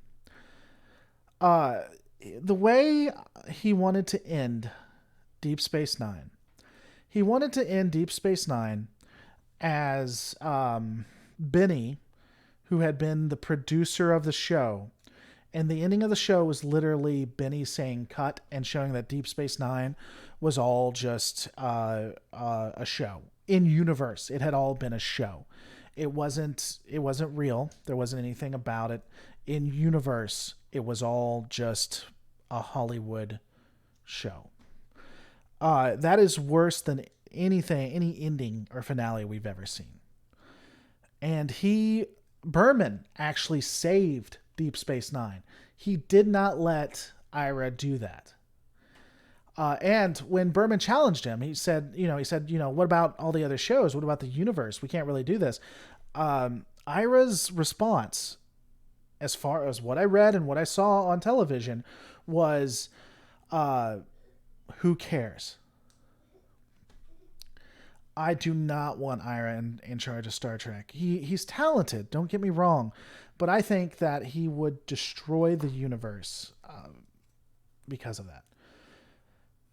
the way he wanted to end Deep Space Nine. He wanted to end Deep Space Nine as Benny, who had been the producer of the show. And the ending of the show was literally Benny saying cut and showing that Deep Space Nine was all just a show. In universe, it had all been a show. It wasn't real. There wasn't anything about it. In universe, it was all just a Hollywood show. That is worse than any ending or finale we've ever seen. And Berman actually saved Deep Space Nine. He did not let Ira do that. And when Berman challenged him, he said, what about all the other shows? What about the universe? We can't really do this. Ira's response, as far as what I read and what I saw on television, was, who cares? I do not want Ira in charge of Star Trek. He's talented, don't get me wrong, but I think that he would destroy the universe because of that.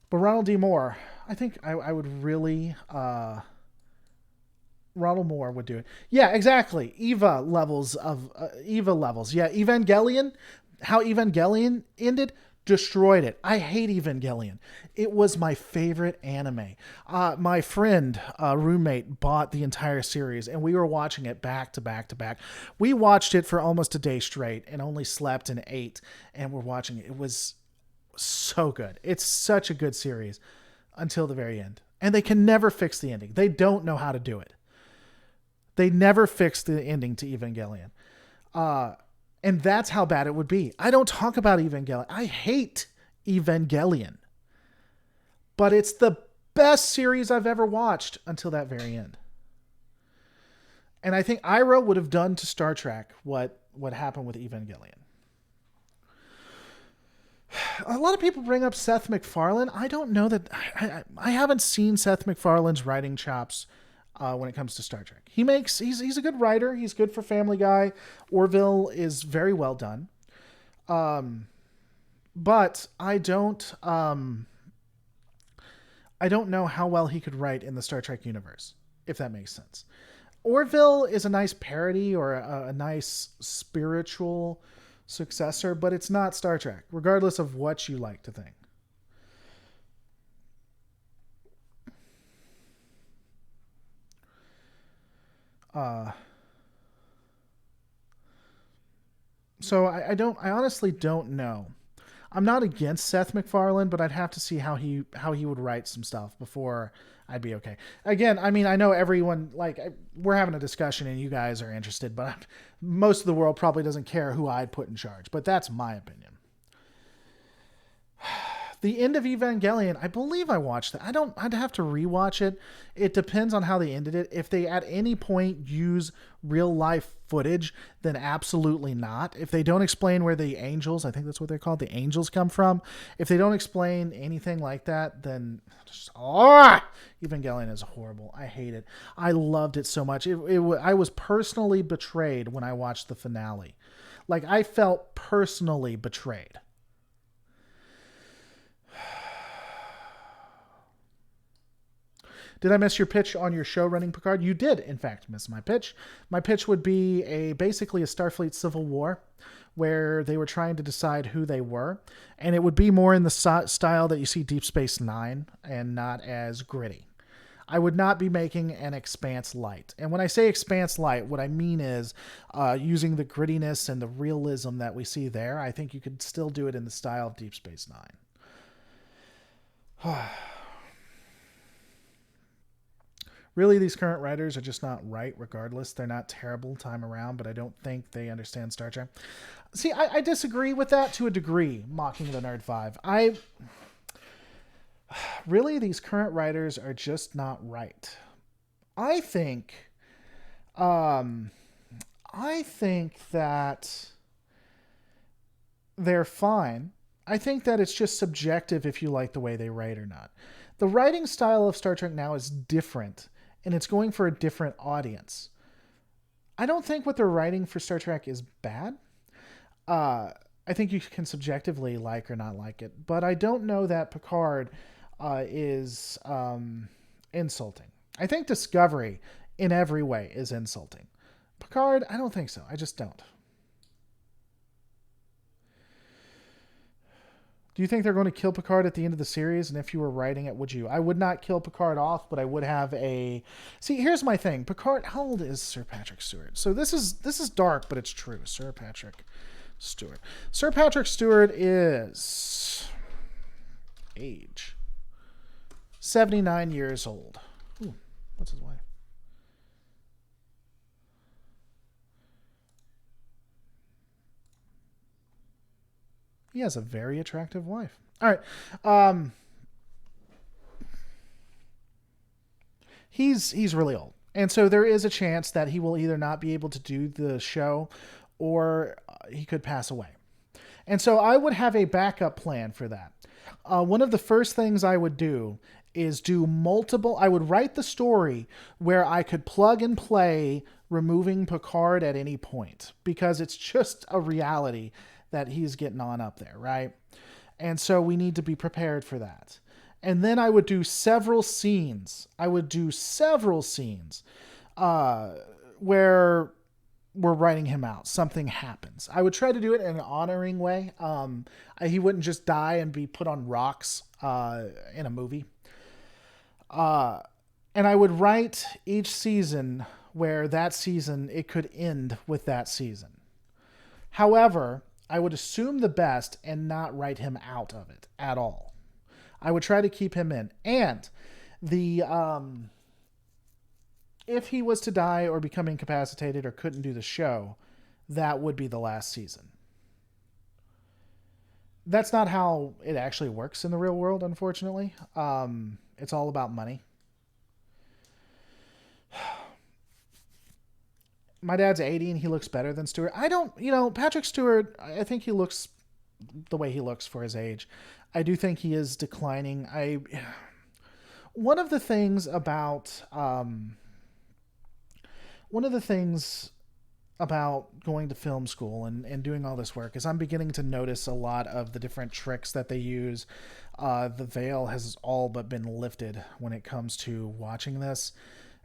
But Ronald D. Moore, I think I would really... Ronald Moore would do it. Yeah, exactly. Eva levels. Yeah, Evangelion. How Evangelion ended, destroyed it. I hate Evangelion. It was my favorite anime. My friend, roommate, bought the entire series, and we were watching it back to back to back. We watched it for almost a day straight and only slept and ate, and we're watching it. It was so good. It's such a good series until the very end. And they can never fix the ending. They don't know how to do it. They never fixed the ending to Evangelion. And that's how bad it would be. I don't talk about Evangelion. I hate Evangelion. But it's the best series I've ever watched until that very end. And I think Ira would have done to Star Trek what happened with Evangelion. A lot of people bring up Seth MacFarlane. I don't know that... I haven't seen Seth MacFarlane's writing chops when it comes to Star Trek. He's a good writer. He's good for Family Guy. Orville is very well done. But I don't know how well he could write in the Star Trek universe, if that makes sense. Orville is a nice parody or a nice spiritual successor, but it's not Star Trek, regardless of what you like to think. So I honestly don't know. I'm not against Seth MacFarlane, but I'd have to see how he would write some stuff before I'd be okay. Again, I mean, I know everyone, we're having a discussion and you guys are interested, but most of the world probably doesn't care who I'd put in charge, but that's my opinion. The end of Evangelion, I believe I watched that. I'd have to rewatch it. It depends on how they ended it. If they at any point use real life footage, then absolutely not. If they don't explain where the angels, I think that's what they're called, the angels come from. If they don't explain anything like that, then Evangelion is horrible. I hate it. I loved it so much. I was personally betrayed when I watched the finale. I felt personally betrayed. Did I miss your pitch on your show running Picard? You did, in fact, miss my pitch. My pitch would be basically a Starfleet Civil War where they were trying to decide who they were. And it would be more in the style that you see Deep Space Nine and not as gritty. I would not be making an Expanse light. And when I say Expanse light, what I mean is using the grittiness and the realism that we see there. I think you could still do it in the style of Deep Space Nine. Really, these current writers are just not right regardless. They're not terrible time around, but I don't think they understand Star Trek. See, I disagree with that to a degree, mocking the Nerd 5. Really, these current writers are just not right. I think that they're fine. I think that it's just subjective if you like the way they write or not. The writing style of Star Trek now is different, and it's going for a different audience. I don't think what they're writing for Star Trek is bad. I think you can subjectively like or not like it, but I don't know that Picard is insulting. I think Discovery, in every way, is insulting. Picard, I don't think so. I just don't. Do you think they're going to kill Picard at the end of the series? And if you were writing it, would you? I would not kill Picard off, but I would have a. See, here's my thing. Picard. How old is Sir Patrick Stewart? So this is dark, but it's true. Sir Patrick Stewart. Sir Patrick Stewart is age 79 years old. Ooh, what's his wife? He has a very attractive wife. All right. Um, he's really old, and so there is a chance that he will either not be able to do the show, or he could pass away. And so I would have a backup plan for that. One of the first things I would do is do multiple. I would write the story where I could plug and play removing Picard at any point, because it's just a reality that he's getting on up there, right? And so we need to be prepared for that. And then I would do several scenes. I would do several scenes uh, where we're writing him out. Something happens. I would try to do it in an honoring way. He wouldn't just die and be put on rocks in a movie. Uh, and I would write each season where that season, it could end with that season. However, I would assume the best and not write him out of it at all. I would try to keep him in. And the if he was to die or become incapacitated or couldn't do the show, that would be the last season. That's not how it actually works in the real world, unfortunately. It's all about money. My dad's 80 and he looks better than Stewart. I don't, Patrick Stewart, I think he looks the way he looks for his age. I do think he is declining. One of the things about one of the things about going to film school and doing all this work is I'm beginning to notice a lot of the different tricks that they use. The veil has all but been lifted when it comes to watching this.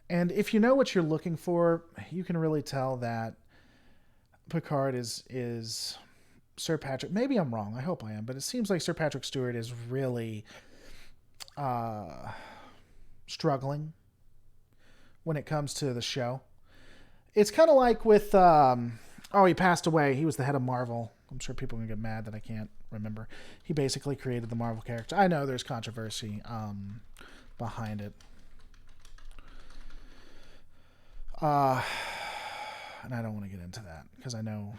And if you know what you're looking for, you can really tell that Picard is Sir Patrick. Maybe I'm wrong. I hope I am. But it seems like Sir Patrick Stewart is really uh, struggling when it comes to the show. It's kind of like with he passed away. He was the head of Marvel. I'm sure people are gonna get mad that I can't remember. He basically created the Marvel character. I know there's controversy behind it. And I don't want to get into that because I know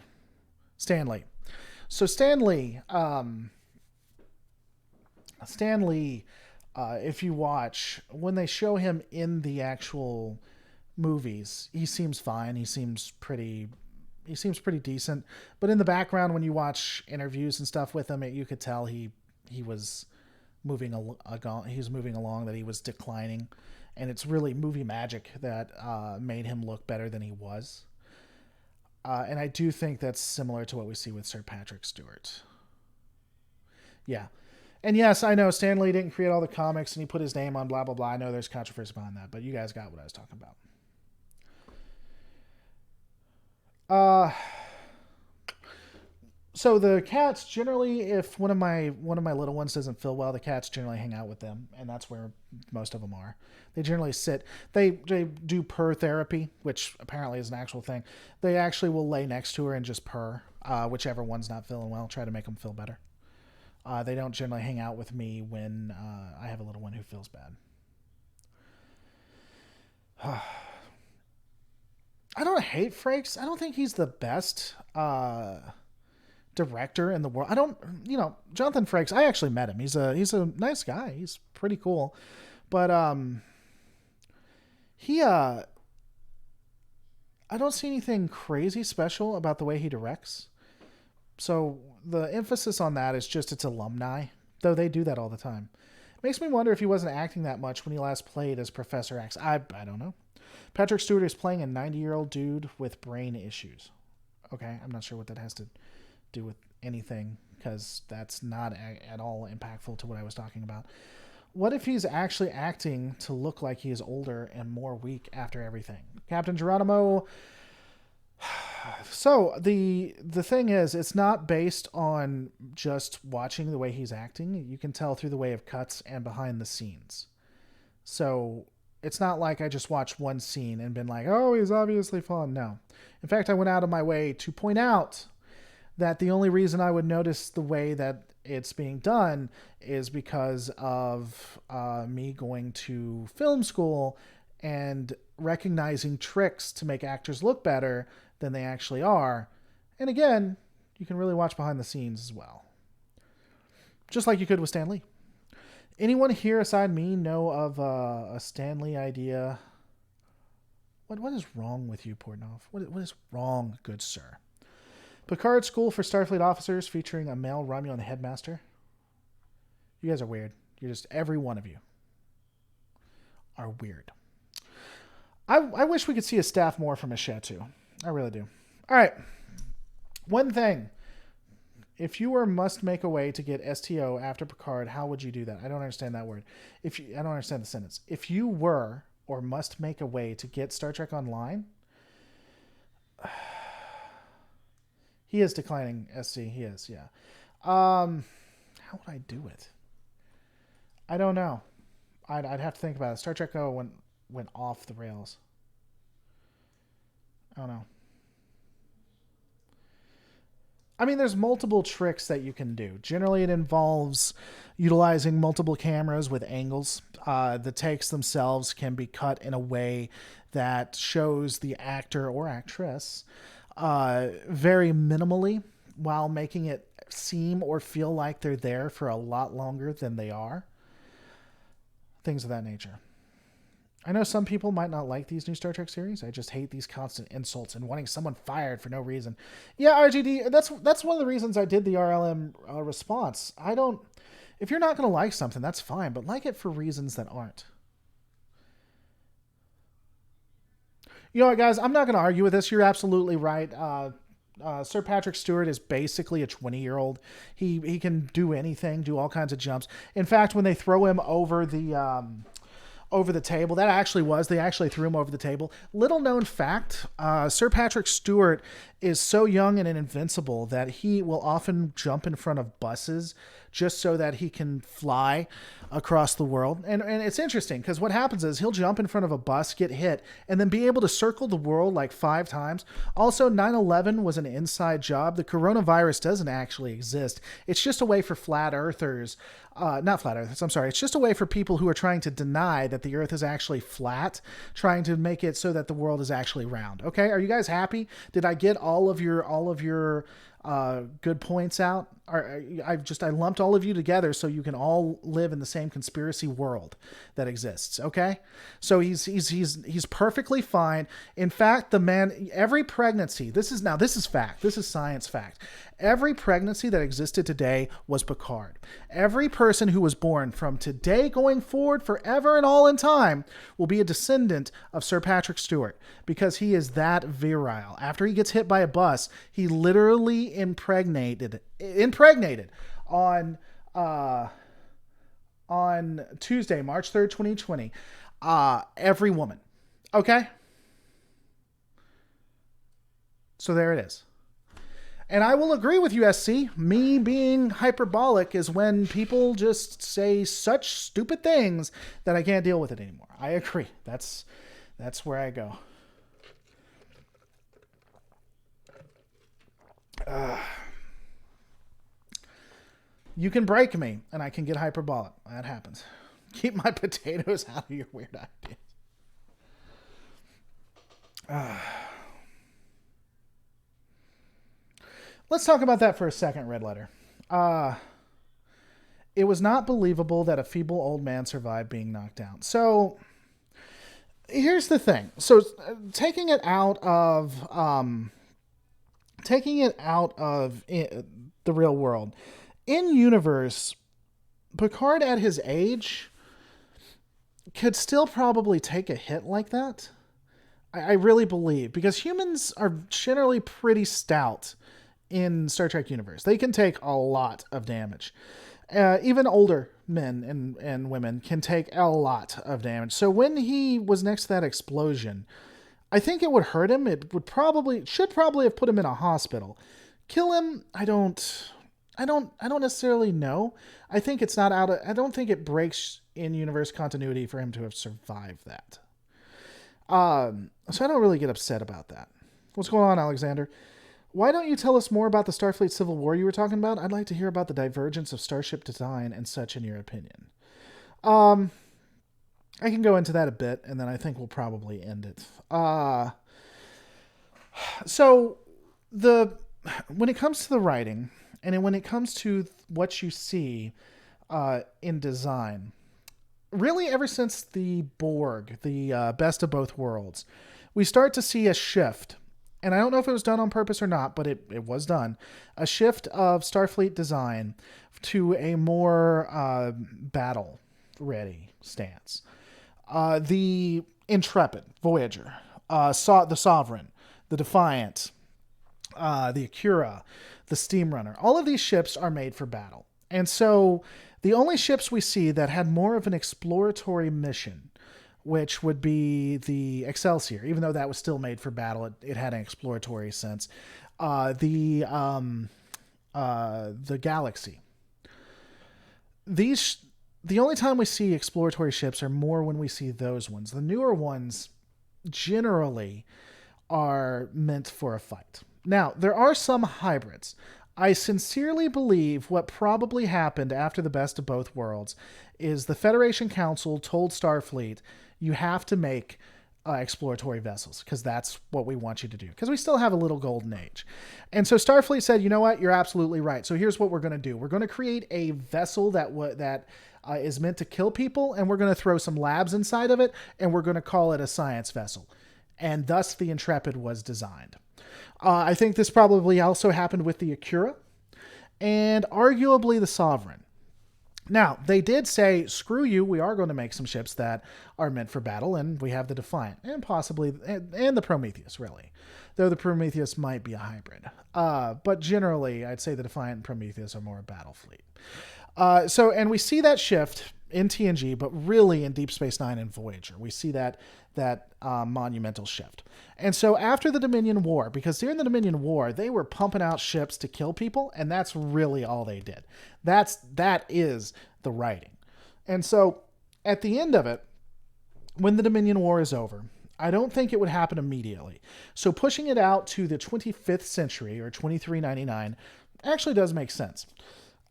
Stan Lee. So Stan Lee, if you watch when they show him in the actual movies, he seems fine. He seems pretty decent. But in the background, when you watch interviews and stuff with him, you could tell he was he was moving along, that he was declining. And it's really movie magic that made him look better than he was. And I do think that's similar to what we see with Sir Patrick Stewart. Yeah. And yes, I know Stan Lee didn't create all the comics and he put his name on blah, blah, blah. I know there's controversy behind that, but you guys got what I was talking about. So the cats generally, if one of my little ones doesn't feel well, the cats generally hang out with them, and that's where most of them are. They generally sit. They do purr therapy, which apparently is an actual thing. They actually will lay next to her and just purr, whichever one's not feeling well. Try to make them feel better. They don't generally hang out with me when I have a little one who feels bad. I don't hate Frakes. I don't think he's the best director in the world. I don't, Jonathan Frakes. I actually met him. He's a nice guy. He's pretty cool, but he I don't see anything crazy special about the way he directs. So the emphasis on that is just it's alumni, though they do that all the time. Makes me wonder if he wasn't acting that much when he last played as Professor X. I don't know. Patrick Stewart is playing a 90-year-old dude with brain issues. Okay, I'm not sure what that has to do with anything because that's not at all impactful to what I was talking about. What if he's actually acting to look like he is older and more weak after everything? Captain Geronimo. So the thing is, it's not based on just watching the way he's acting. You can tell through the way of cuts and behind the scenes. So it's not like I just watched one scene and been like, oh, he's obviously fun. No. In fact, I went out of my way to point out that the only reason I would notice the way that it's being done is because of me going to film school and recognizing tricks to make actors look better than they actually are. And again, you can really watch behind the scenes as well. Just like you could with Stan Lee. Anyone here aside me know of a Stan Lee idea? What is wrong with you, Portnoy? What is wrong, good sir? Picard School for Starfleet Officers featuring a male Romulan headmaster. You guys are weird. You're just, every one of you are weird. I wish we could see a staff more from a Shatu. I really do. All right. One thing. If you were must make a way to get STO after Picard, how would you do that? I don't understand that word. I don't understand the sentence. If you were or must make a way to get Star Trek Online, he is declining SC. He is, yeah. How would I do it? I don't know. I'd have to think about it. Star Trek Go went off the rails. I don't know. I mean, there's multiple tricks that you can do. Generally, it involves utilizing multiple cameras with angles. The takes themselves can be cut in a way that shows the actor or actress very minimally while making it seem or feel like they're there for a lot longer than they are. Things of that nature. I know some people might not like these new Star Trek series. I just hate these constant insults and wanting someone fired for no reason. Yeah, RGD, that's one of the reasons I did the RLM response. If you're not going to like something, that's fine, but like it for reasons that aren't. You know what, guys? I'm not going to argue with this. You're absolutely right. Sir Patrick Stewart is basically a 20-year-old. He can do anything, do all kinds of jumps. In fact, when they throw him over the table, they actually threw him over the table. Little known fact, Sir Patrick Stewart is so young and invincible that he will often jump in front of buses just so that he can fly across the world. And it's interesting because what happens is he'll jump in front of a bus, get hit, and then be able to circle the world like 5 times. Also, 9/11 was an inside job. The coronavirus doesn't actually exist. It's just a way for flat earthers, not flat earthers, I'm sorry. It's just a way for people who are trying to deny that the earth is actually flat, trying to make it so that the world is actually round. Okay, are you guys happy? Did I get all of your good points out? I lumped all of you together so you can all live in the same conspiracy world that exists. Okay, so he's perfectly fine. In fact, the man, every pregnancy, this is fact. This is science fact. Every pregnancy that existed today was Picard. Every person who was born from today going forward forever and all in time will be a descendant of Sir Patrick Stewart because he is that virile. After he gets hit by a bus, he literally impregnated on Tuesday, March 3rd, 2020, every woman. Okay? So there it is. And I will agree with you, SC. Me being hyperbolic is when people just say such stupid things that I can't deal with it anymore. I agree. That's where I go. You can break me, and I can get hyperbolic. That happens. Keep my potatoes out of your weird ideas. Let's talk about that for a second, Red Letter. It was not believable that a feeble old man survived being knocked down. So, here's the thing. So, taking it out of the real world, in universe, Picard at his age could still probably take a hit like that. I really believe, because humans are generally pretty stout in Star Trek universe. They can take a lot of damage. Even older men and women can take a lot of damage. So when he was next to that explosion, I think it would hurt him. It should probably have put him in a hospital. Kill him? I don't necessarily know. I think it's not out of, I don't think it breaks in universe continuity for him to have survived that. So I don't really get upset about that. What's going on, Alexander? Why don't you tell us more about the Starfleet Civil War you were talking about? I'd like to hear about the divergence of starship design and such in your opinion. I can go into that a bit, and then I think we'll probably end it. So when it comes to the writing, and when it comes to what you see in design, really ever since the Borg, the best of both worlds, we start to see a shift. And I don't know if it was done on purpose or not, but it was done. A shift of Starfleet design to a more battle-ready stance. The Intrepid, Voyager, the Sovereign, the Defiant, the Acura, the Steamrunner. All of these ships are made for battle. And so the only ships we see that had more of an exploratory mission, which would be the Excelsior, even though that was still made for battle, it had an exploratory sense. The Galaxy. The only time we see exploratory ships are more when we see those ones. The newer ones generally are meant for a fight. Now, there are some hybrids. I sincerely believe what probably happened after the best of both worlds is the Federation Council told Starfleet, you have to make exploratory vessels because that's what we want you to do, because we still have a little golden age. And so Starfleet said, you know what, you're absolutely right. So here's what we're going to do. We're going to create a vessel that is meant to kill people, and we're going to throw some labs inside of it, and we're going to call it a science vessel. And thus the Intrepid was designed. I think this probably also happened with the Acura and arguably the Sovereign. Now, they did say, screw you, we are going to make some ships that are meant for battle, and we have the Defiant, and possibly, and the Prometheus, really. Though the Prometheus might be a hybrid. But generally, I'd say the Defiant and Prometheus are more a battle fleet. And we see that shift in TNG, but really in Deep Space Nine and Voyager. We see that monumental shift. And so after the Dominion War, because during the Dominion War, they were pumping out ships to kill people, and that's really all they did. That is the writing. And so at the end of it, when the Dominion War is over, I don't think it would happen immediately. So pushing it out to the 25th century, or 2399, actually does make sense.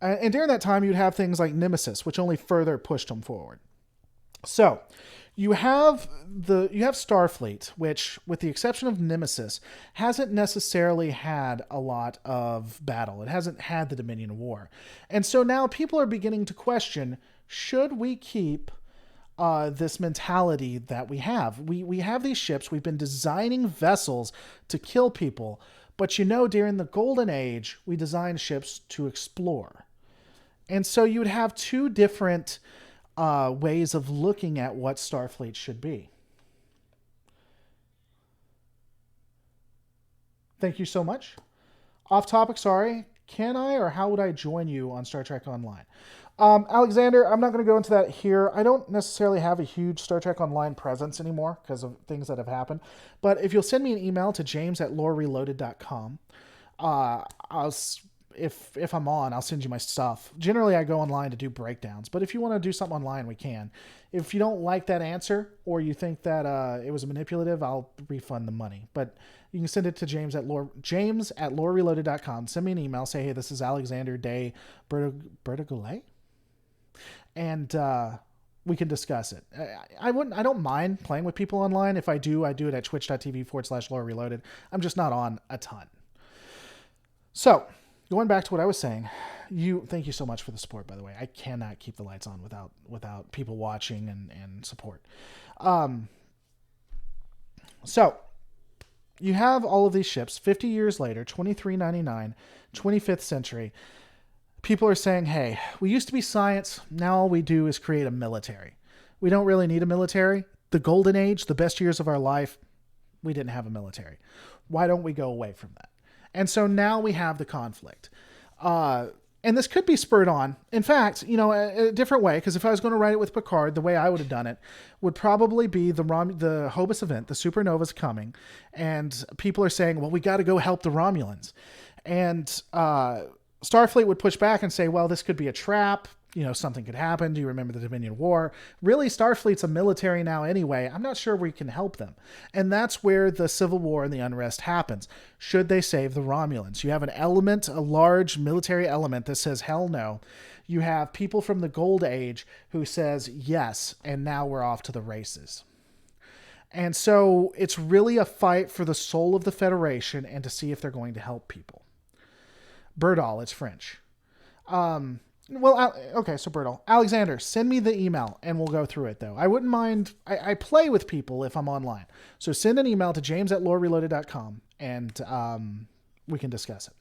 And during that time, you'd have things like Nemesis, which only further pushed them forward. So you have Starfleet, which, with the exception of Nemesis, hasn't necessarily had a lot of battle. It hasn't had the Dominion War. And so now people are beginning to question, should we keep this mentality that we have? We have these ships. We've been designing vessels to kill people. But during the Golden Age, we designed ships to explore. And so you would have two different ways of looking at what Starfleet should be. Thank you so much. Off topic, sorry. Can I or how would I join you on Star Trek Online? Alexander, I'm not going to go into that here. I don't necessarily have a huge Star Trek Online presence anymore because of things that have happened. But if you'll send me an email to james@lorereloaded.com, if I'm on, I'll send you my stuff. Generally, I go online to do breakdowns, but if you want to do something online, we can. If you don't like that answer, or you think that it was manipulative, I'll refund the money. But you can send it to james@lorereloaded.com. Send me an email. Say, hey, this is Alexander de Bertogoulet, and we can discuss it. I don't mind playing with people online. If I do it at twitch.tv/lorereloaded. I'm just not on a ton. So, going back to what I was saying, thank you so much for the support, by the way. I cannot keep the lights on without people watching and support. So you have all of these ships 50 years later, 2399, 25th century. People are saying, hey, we used to be science. Now all we do is create a military. We don't really need a military. The golden age, the best years of our life, we didn't have a military. Why don't we go away from that? And so now we have the conflict. Uh, and this could be spurred on. In fact, a different way, because if I was going to write it with Picard, the way I would have done it would probably be the Hobus event, the supernova's coming, and people are saying, well, we got to go help the Romulans. And Starfleet would push back and say, well, this could be a trap. Something could happen. Do you remember the Dominion War? Really, Starfleet's a military now anyway. I'm not sure we can help them. And that's where the Civil War and the unrest happens. Should they save the Romulans? You have an element, a large military element that says, hell no. You have people from the Gold Age who says, yes, and now we're off to the races. And so it's really a fight for the soul of the Federation and to see if they're going to help people. Burdal, it's French. Okay, so Bertle. Alexander, send me the email and we'll go through it, though. I wouldn't mind. I play with people if I'm online. So send an email to james@lorereloaded.com and we can discuss it.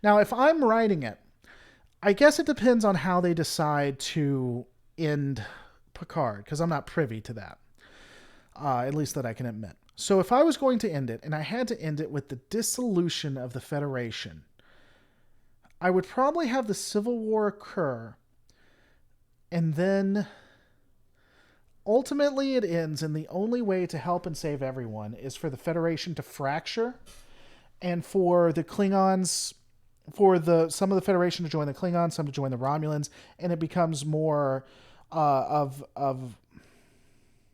Now, if I'm writing it, I guess it depends on how they decide to end Picard, because I'm not privy to that, at least that I can admit. So if I was going to end it, and I had to end it with the dissolution of the Federation, I would probably have the Civil War occur, and then ultimately it ends, and the only way to help and save everyone is for the Federation to fracture, and for the Klingons, some of the Federation to join the Klingons, some to join the Romulans, and it becomes more well,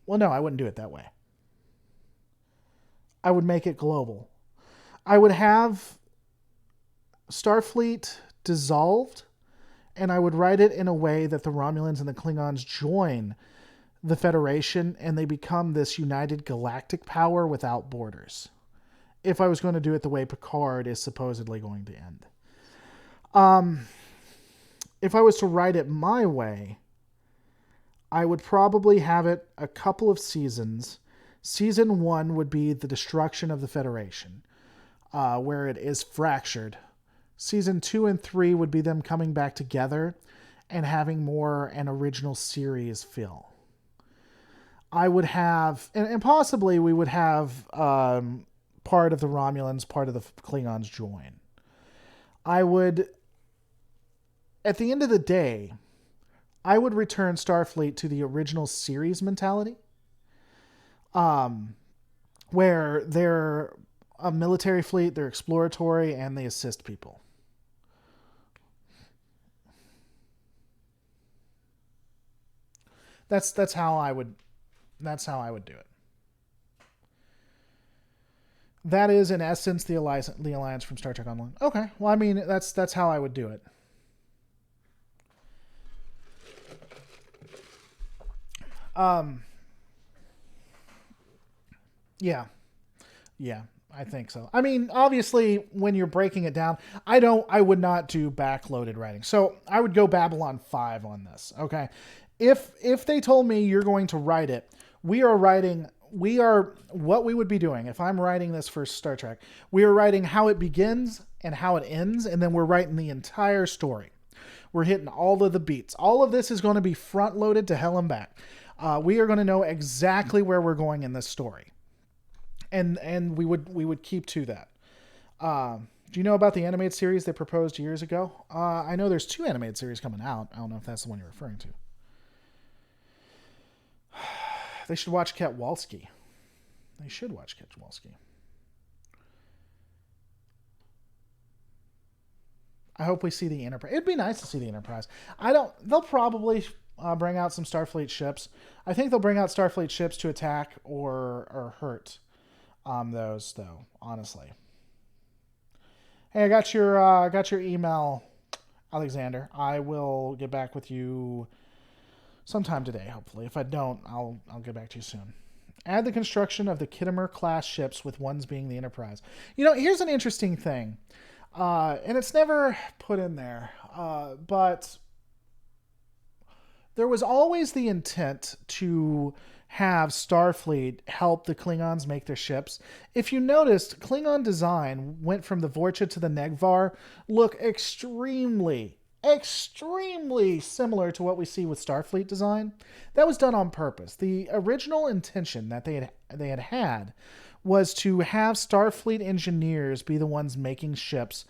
no, I wouldn't do it that way. I would make it global. I would have Starfleet dissolved, and I would write it in a way that the Romulans and the Klingons join the Federation and they become this united galactic power without borders. If I was going to do it the way Picard is supposedly going to end. If I was to write it my way, I would probably have it a couple of seasons. Season 1 would be the destruction of the Federation, where it is fractured. Season 2 and 3 would be them coming back together and having more an original series feel. I would have, and possibly we would have part of the Romulans, part of the Klingons join. I would, at the end of the day, I would return Starfleet to the original series mentality, where they're a military fleet, they're exploratory, and they assist people. That's how I would do it. That is in essence the alliance from Star Trek Online. Okay, well, I mean that's how I would do it. Yeah, I think so. I mean, obviously, when you're breaking it down, I would not do backloaded writing. So I would go Babylon 5 on this. Okay. If they told me you're going to write it, what we would be doing if I'm writing this for Star Trek, we are writing how it begins and how it ends, and then we're writing the entire story. We're hitting all of the beats. All of this is going to be front loaded to hell and back. We are going to know exactly where we're going in this story. And we would keep to that. Do you know about the animated series they proposed years ago? I know there's 2 animated series coming out. I don't know if that's the one you're referring to. They should watch Ketwalski. They should watch Ketwalski. I hope we see the Enterprise. It'd be nice to see the Enterprise. They'll probably bring out some Starfleet ships. I think they'll bring out Starfleet ships to attack or hurt those, though, honestly. Hey, I got your email, Alexander. I will get back with you sometime today, hopefully. If I don't, I'll get back to you soon. Add the construction of the Kittimer class ships, with ones being the Enterprise. Here's an interesting thing, and it's never put in there, but there was always the intent to have Starfleet help the Klingons make their ships. If you noticed, Klingon design went from the Vorcha to the Negvar look extremely extremely similar to what we see with Starfleet design. That was done on purpose. The original intention that they had was to have Starfleet engineers be the ones making ships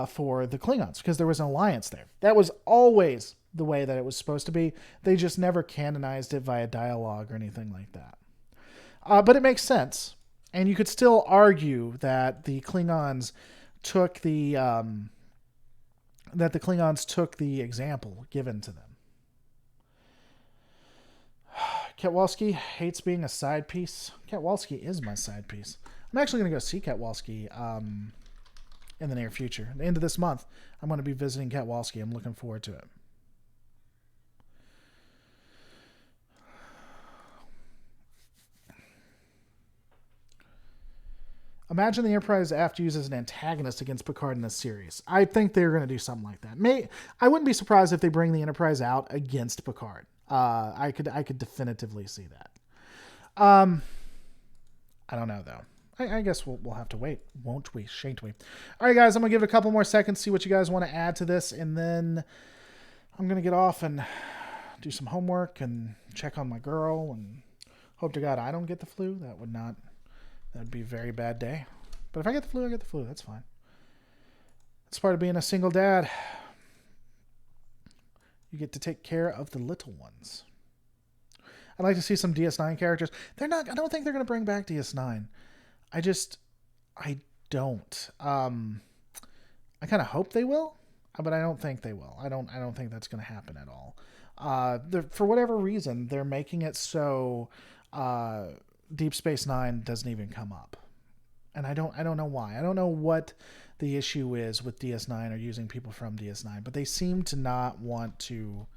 for the Klingons because there was an alliance there. That was always the way that it was supposed to be. They just never canonized it via dialogue or anything like that. But it makes sense, and you could still argue that the Klingons took the example given to them. Ketwalski hates being a side piece. Ketwalski is my side piece. I'm actually going to go see Ketwalski in the near future. At the end of this month, I'm going to be visiting Ketwalski. I'm looking forward to it. Imagine the Enterprise after uses an antagonist against Picard in this series. I think they're going to do something like that. I wouldn't be surprised if they bring the Enterprise out against Picard. I could definitively see that. I don't know though. I guess we'll have to wait, won't we? Shan't we? All right, guys. I'm gonna give it a couple more seconds, see what you guys want to add to this, and then I'm gonna get off and do some homework and check on my girl and hope to God I don't get the flu. That'd be a very bad day. But if I get the flu, I get the flu. That's fine. It's part of being a single dad. You get to take care of the little ones. I'd like to see some DS9 characters. I don't think they're going to bring back DS9. I don't. I kind of hope they will, but I don't think they will. I don't think that's going to happen at all. For whatever reason, they're making it so Deep Space Nine doesn't even come up, and I don't know why. I don't know what the issue is with DS9 or using people from DS9, but they seem to not want to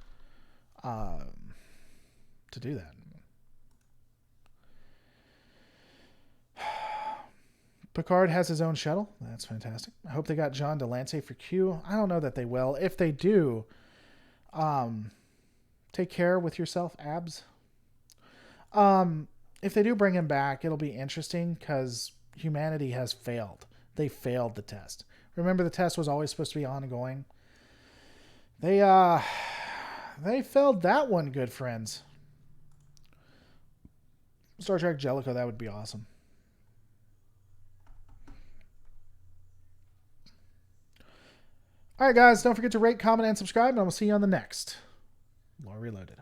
do that. Picard has his own shuttle. That's fantastic. I hope they got John Delancey for Q. I don't know that they will. If they do, take care with yourself, Abs. If they do bring him back, it'll be interesting because humanity has failed. They failed the test. Remember, the test was always supposed to be ongoing. They failed that one, good friends. Star Trek Jellicoe, that would be awesome. All right, guys, don't forget to rate, comment, and subscribe, and I will see you on the next Lore Reloaded.